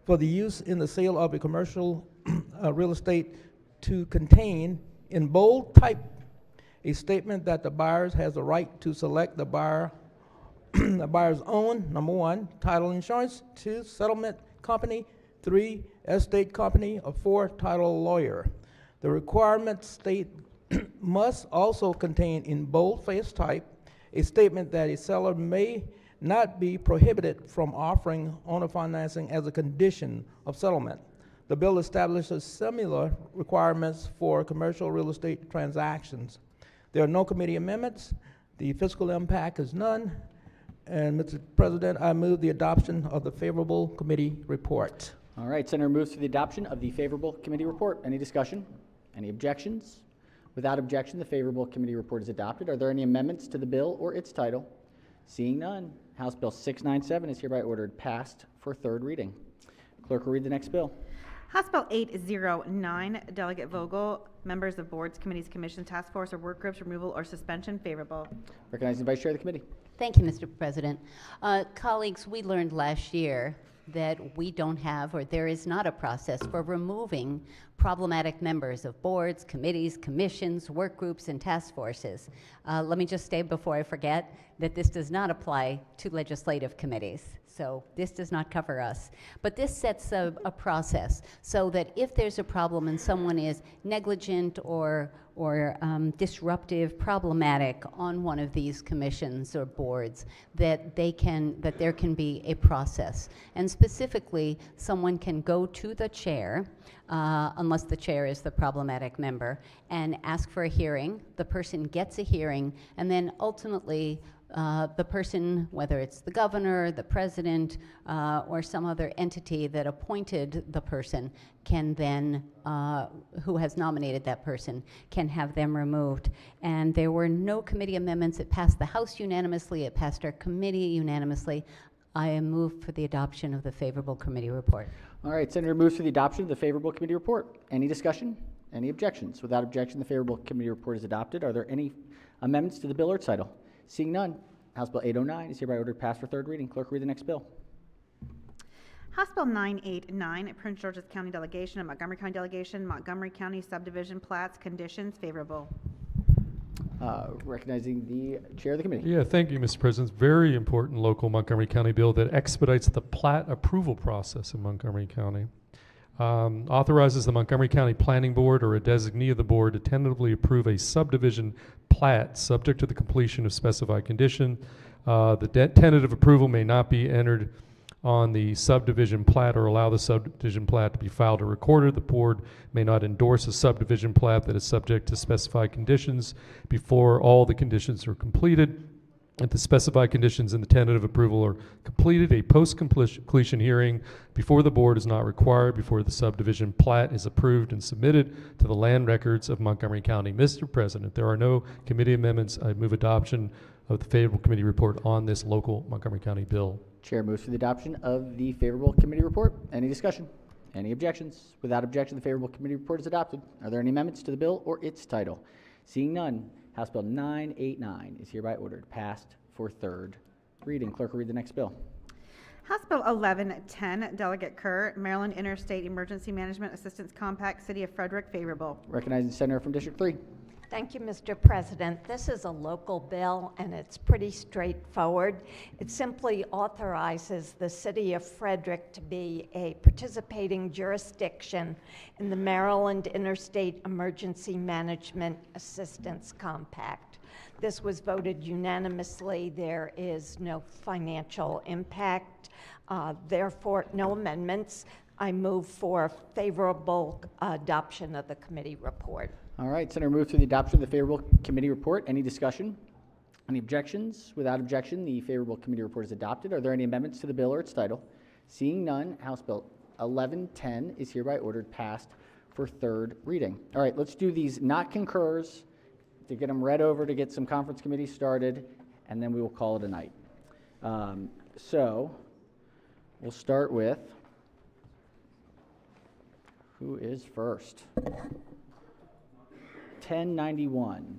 for the use in the sale of a commercial real estate to contain, in bold type, a statement that the buyer has the right to select the buyer's own, number 1, title insurance, 2, settlement company, 3, estate company, or 4, title lawyer. The requirement state must also contain in bold-face type a statement that a seller may not be prohibited from offering owner financing as a condition of settlement. The bill establishes similar requirements for commercial real estate transactions. There are no committee amendments. The fiscal impact is none. And Mr. President, I move the adoption of the favorable committee report. All right, Senator moves for the adoption of the favorable committee report. Any discussion? Any objections? Without objection, the favorable committee report is adopted. Are there any amendments to the bill or its title? Seeing none, House Bill 697 is hereby ordered passed for third reading. Clerk will read the next bill. House Bill 809, Delegate Vogel, members of boards, committees, commissions, task force, or work groups, removal or suspension, favorable. Recognizing the Vice Chair of the Committee. Thank you, Mr. President. Colleagues, we learned last year that we don't have, or there is not a process for removing problematic members of boards, committees, commissions, work groups, and task forces. Let me just say before I forget that this does not apply to legislative committees. So this does not cover us. But this sets a process so that if there's a problem and someone is negligent or disruptive, problematic on one of these commissions or boards, that there can be a process. And specifically, someone can go to the chair, unless the chair is the problematic member, and ask for a hearing. The person gets a hearing, and then ultimately the person, whether it's the governor, the president, or some other entity that appointed the person, can then, who has nominated that person, can have them removed. And there were no committee amendments. It passed the House unanimously. It passed our committee unanimously. I move for the adoption of the favorable committee report. All right, Senator moves for the adoption of the favorable committee report. Any discussion? Any objections? Without objection, the favorable committee report is adopted. Are there any amendments to the bill or its title? Seeing none, House Bill 809 is hereby ordered passed for third reading. Clerk, read the next bill. House Bill 989, Prince George's County Delegation and Montgomery County Delegation, Montgomery County Subdivision Plats, Conditions, favorable. Recognizing the chair of the committee. Yeah, thank you, Mr. President. It's very important local Montgomery County bill that expedites the plat approval process in Montgomery County. Authorizes the Montgomery County Planning Board or a designee of the board to tentatively approve a subdivision plat subject to the completion of specified condition. The tentative approval may not be entered on the subdivision plat or allow the subdivision plat to be filed or recorded. The board may not endorse a subdivision plat that is subject to specified conditions before all the conditions are completed. If the specified conditions in the tentative approval are completed, a post-completion hearing before the board is not required before the subdivision plat is approved and submitted to the land records of Montgomery County. Mr. President, there are no committee amendments. I move adoption of the favorable committee report on this local Montgomery County bill. Chair moves for the adoption of the favorable committee report. Any discussion? Any objections? Without objection, the favorable committee report is adopted. Are there any amendments to the bill or its title? Seeing none, House Bill 989 is hereby ordered passed for third reading. Clerk will read the next bill. House Bill 1110, Delegate Kerr, Maryland Interstate Emergency Management Assistance Compact, City of Frederick, favorable. Recognizing the senator from District 3. Thank you, Mr. President. This is a local bill, and it's pretty straightforward. It simply authorizes the City of Frederick to be a participating jurisdiction in the Maryland Interstate Emergency Management Assistance Compact. This was voted unanimously. There is no financial impact, therefore no amendments. I move for favorable adoption of the committee report. All right, Senator moves for the adoption of the favorable committee report. Any discussion? Any objections? Without objection, the favorable committee report is adopted. Are there any amendments to the bill or its title? Seeing none, House Bill 1110 is hereby ordered passed for third reading. All right, let's do these not concurs to get them read over to get some conference committees started, and then we will call it a night. So we'll start with, who is first? 1091.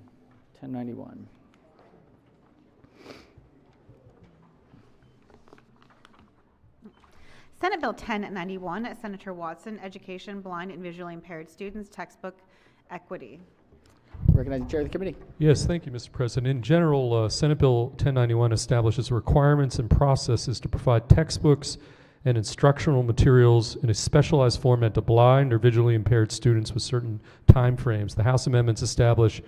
Senate Bill 1091, Senator Watson, Education, Blind and Visually Impaired Students, Textbook Equity. Recognize the chair of the committee. Yes, thank you, Mr. President. In general, Senate Bill 1091 establishes requirements and processes to provide textbooks and instructional materials in a specialized format to blind or visually impaired students with certain time frames. The House amendments establish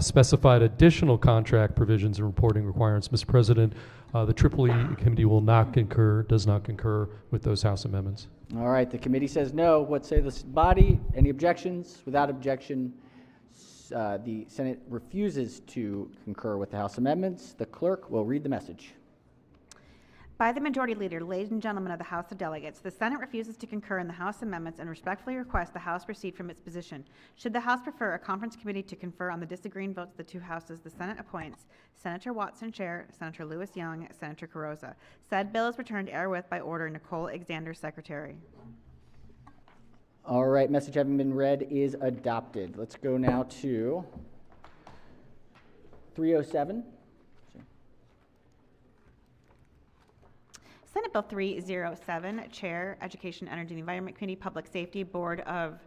specified additional contract provisions and reporting requirements. Mr. President, the EEE committee will not concur, does not concur with those House amendments. All right, the committee says no. What say this body? Any objections? Without objection, the Senate refuses to concur with the House amendments. The clerk will read the message. By the Majority Leader, ladies and gentlemen of the House of Delegates, the Senate refuses to concur in the House amendments and respectfully requests the House proceed from its position. Should the House prefer a conference committee to confer on the disagreeing votes of the two houses, the Senate appoints Senator Watson Chair, Senator Lewis Young, Senator Carrozza. Said bill is returned herewith by order Nicole Alexander, Secretary. All right, message having been read is adopted. Let's go now to 307. Senate Bill 307, Chair, Education, Energy and Environment Committee, Public Safety, Board of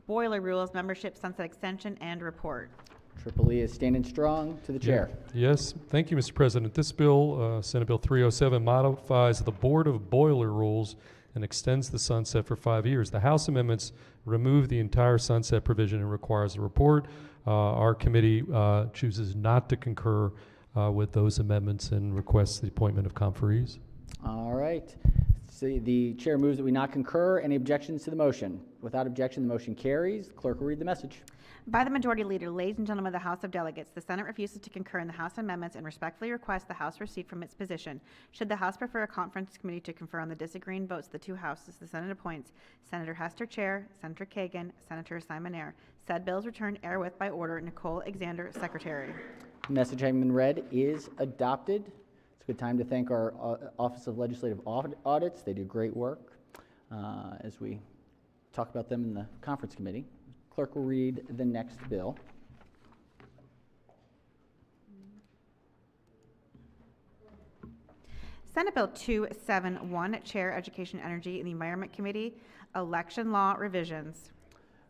boiler rules, membership, sunset extension, and report. Triple E is standing strong. To the chair. Yes, thank you, Mr. President. This bill, Senate Bill 307, modifies the Board of Boiler Rules and extends the sunset for 5 years. The House amendments remove the entire sunset provision and requires a report. Our committee chooses not to concur with those amendments and requests the appointment of conferees. All right. So the chair moves that we not concur. Any objections to the motion? Without objection, the motion carries. The clerk will read the message. By the Majority Leader, ladies and gentlemen of the House of Delegates, the Senate refuses to concur in the House amendments and respectfully requests the House recede from its position. Should the House prefer a conference committee to confer on the disagreeing votes of the two houses, the Senate appoints Senator Hester Chair, Senator Kagan, Senator Simonaire. Said bills returned herewith by order Nicole Alexander, Secretary. Message having been read is adopted. It's a good time to thank our Office of Legislative Audits. They do great work as we talk about them in the conference committee. Clerk will read the next bill. Senate Bill 271, Chair, Education, Energy, and the Environment Committee, Election Law Revisions.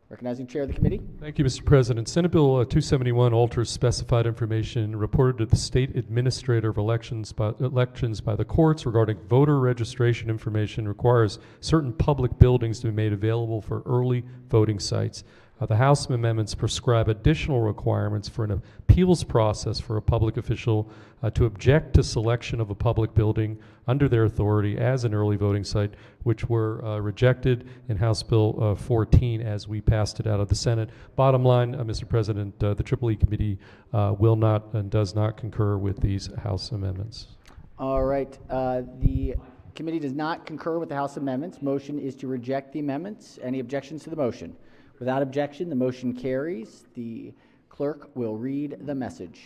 Recognizing Chair of the Committee. Thank you, Mr. President. Senate Bill 271 alters specified information reported to the State Administrator of Elections by the courts regarding voter registration information, requires certain public buildings to be made available for early voting sites. The House amendments prescribe additional requirements for an appeals process for a public official to object to selection of a public building under their authority as an early voting site, which were rejected in House Bill 14 as we passed it out of the Senate. Bottom line, Mr. President, the Triple E Committee will not and does not concur with these House amendments. All right. The committee does not concur with the House amendments. Motion is to reject the amendments. Any objections to the motion? Without objection, the motion carries. The clerk will read the message.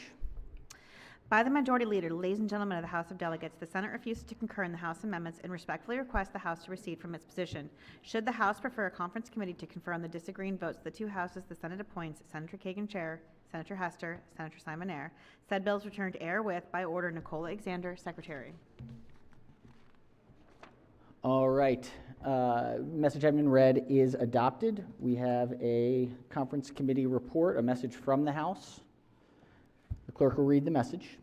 By the Majority Leader, ladies and gentlemen of the House of Delegates, the Senate refuses to concur in the House amendments and respectfully requests the House to recede from its position. Should the House prefer a conference committee to confer on the disagreeing votes of the two houses, the Senate appoints Senator Kagan Chair, Senator Hester, Senator Simonaire. Said bills returned herewith by order Nicole Alexander, Secretary. All right. Message having been read is adopted. We have a conference committee report, a message from the House. The clerk will read the message.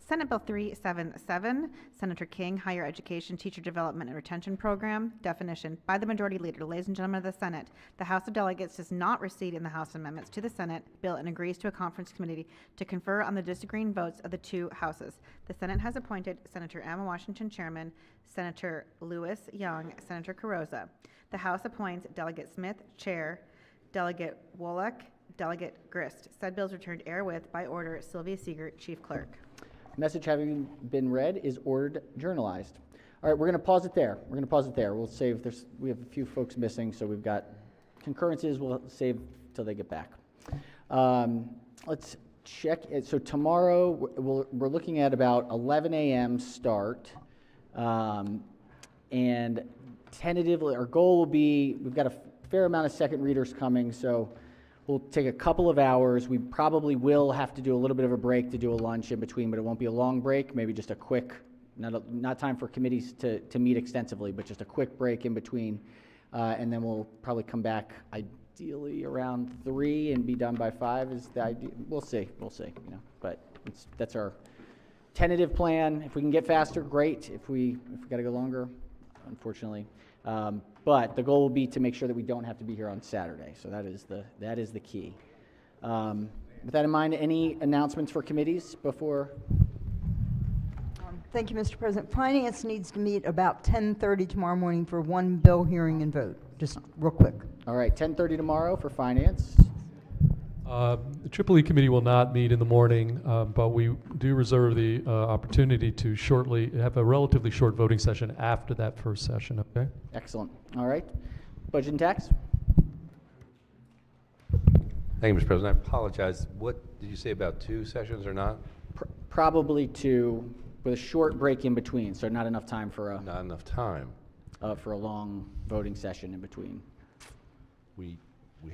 Senate Bill 377, Senator King, Higher Education Teacher Development and Retention Program, definition. By the Majority Leader, ladies and gentlemen of the Senate, the House of Delegates does not recede in the House amendments to the Senate bill and agrees to a conference committee to confer on the disagreeing votes of the two houses. The Senate has appointed Senator Emma Washington Chairman, Senator Lewis Young, Senator Carrozza. The House appoints Delegate Smith Chair, Delegate Wallach, Delegate Grist. Said bills returned herewith by order Sylvia Siegert, Chief Clerk. Message having been read is ordered journalized. All right, we're going to pause it there. We'll save, we have a few folks missing, so we've got concurrences. We'll save till they get back. Let's check it. So tomorrow, we're looking at about 11 a.m. start. And tentatively, our goal will be, we've got a fair amount of second readers coming, so we'll take a couple of hours. We probably will have to do a little bit of a break to do a lunch in between, but it won't be a long break, maybe just a quick, not time for committees to meet extensively, but just a quick break in between. And then we'll probably come back ideally around 3 and be done by 5 is the idea. We'll see, you know, but that's our tentative plan. If we can get faster, great. If we got to go longer, unfortunately. But the goal will be to make sure that we don't have to be here on Saturday. So that is the key. With that in mind, any announcements for committees before? Thank you, Mr. President. Finance needs to meet about 10:30 tomorrow morning for one bill hearing and vote. Just real quick. All right, 10:30 tomorrow for finance. The Triple E Committee will not meet in the morning, but we do reserve the opportunity to shortly have a relatively short voting session after that first session, okay? Excellent. All right. Budget and tax? Thank you, Mr. President. I apologize. What did you say about 2 sessions or not? Probably 2 with a short break in between, so not enough time for a... Not enough time. For a long voting session in between. We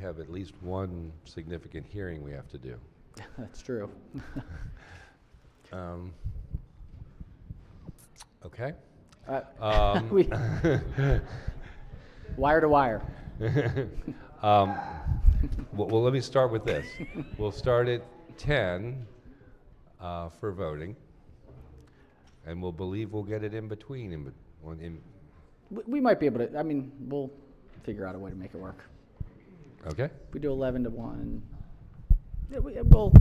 have at least one significant hearing we have to do. That's true. Okay. Wire to wire. Well, let me start with this. We'll start at 10 for voting, and we'll believe we'll get it in between. We might be able to, I mean, we'll figure out a way to make it work. Okay? We do 11 to 1. Yeah, we'll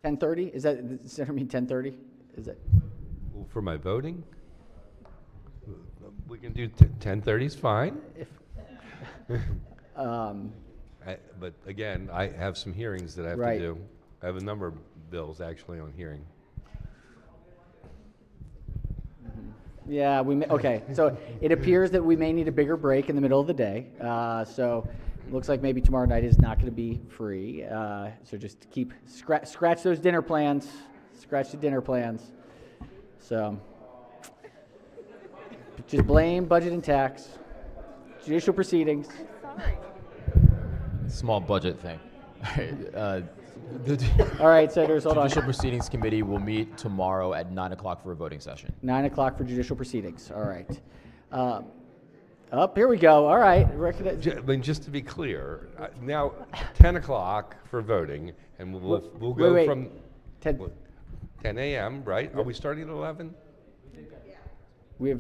10:30? Does that mean 10:30? Is it? For my voting? We can do 10:30 is fine. But again, I have some hearings that I have Right. to do. I have a number of bills actually on hearing. Yeah, okay. So it appears that we may need a bigger break in the middle of the day. So it looks like maybe tomorrow night is not going to be free. So just keep scratch those dinner plans. Scratch the dinner plans. So just blame budget and tax, judicial proceedings. Small budget thing. All right, senators, hold on. Judicial Proceedings Committee will meet tomorrow at 9 o'clock for a voting session. 9 o'clock for judicial proceedings. All right. Here we go. All right. I mean, just to be clear, now 10 o'clock for voting, and we'll go wait. from 10 a.m., right? Are we starting at 11? We have.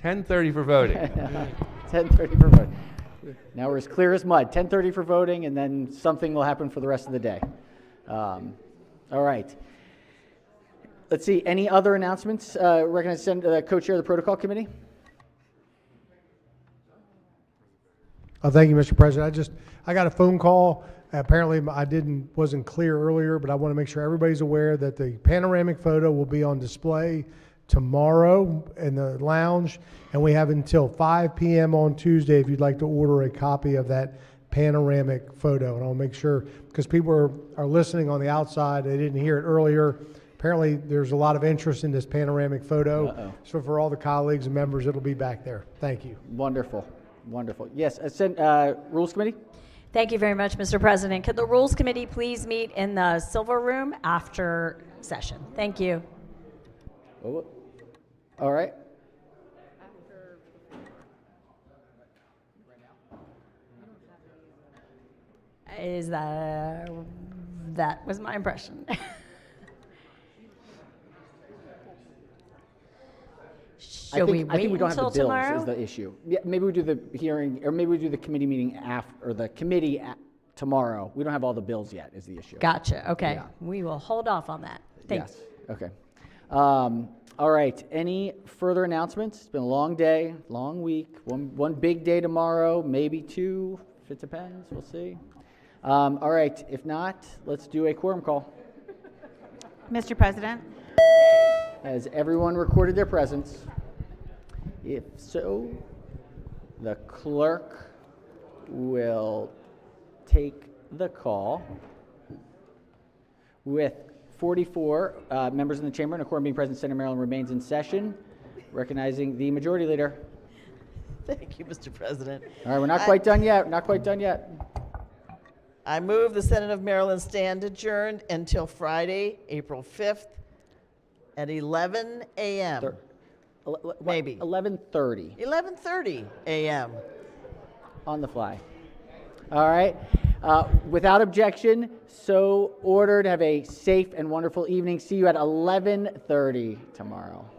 10:30 for voting. 10:30 for voting. Now we're as clear as mud. 10:30 for voting, and then something will happen for the rest of the day. All right. Let's see. Any other announcements? Recognize the co-chair of the protocol committee. Thank you, Mr. President. I got a phone call. Apparently, wasn't clear earlier, but I want to make sure everybody's aware that the panoramic photo will be on display tomorrow in the lounge, and we have until 5 p.m. on Tuesday if you'd like to order a copy of that panoramic photo. And I'll make sure, because people are listening on the outside, they didn't hear it earlier. Apparently, there's a lot of interest in this panoramic photo. So for all the colleagues and members, it'll be back there. Thank you. Wonderful. Wonderful. Yes, Rules Committee? Thank you very much, Mr. President. Could the Rules Committee please meet in the Silver Room after session? Thank you. All right. That was my impression. I we think we wait don't have the until bills tomorrow? is the issue. Yeah, maybe we do the hearing, or maybe we do the committee meeting or the committee tomorrow. We don't have all the bills yet is the issue. Gotcha. Okay. Yeah. We will hold off on that. Thanks. Yes. Okay. All right. Any further announcements? It's been a long day, long week. One big day tomorrow, maybe two, if it depends. We'll see. All right. If not, let's do a quorum call. Mr. President? Has everyone recorded their presence? If so, the clerk will take the call with 44 members in the chamber and a quorum being present. Senator Maryland remains in session, recognizing the majority leader. Thank you, Mr. President. All right, we're not quite done yet. Not quite done yet. I move the Senate of Maryland stand adjourned until Friday, April 5th at 11 a.m. Maybe. 11:30. 11:30 a.m. On the fly. All right. Without objection, so ordered. Have a safe and wonderful evening. See you at 11:30 tomorrow.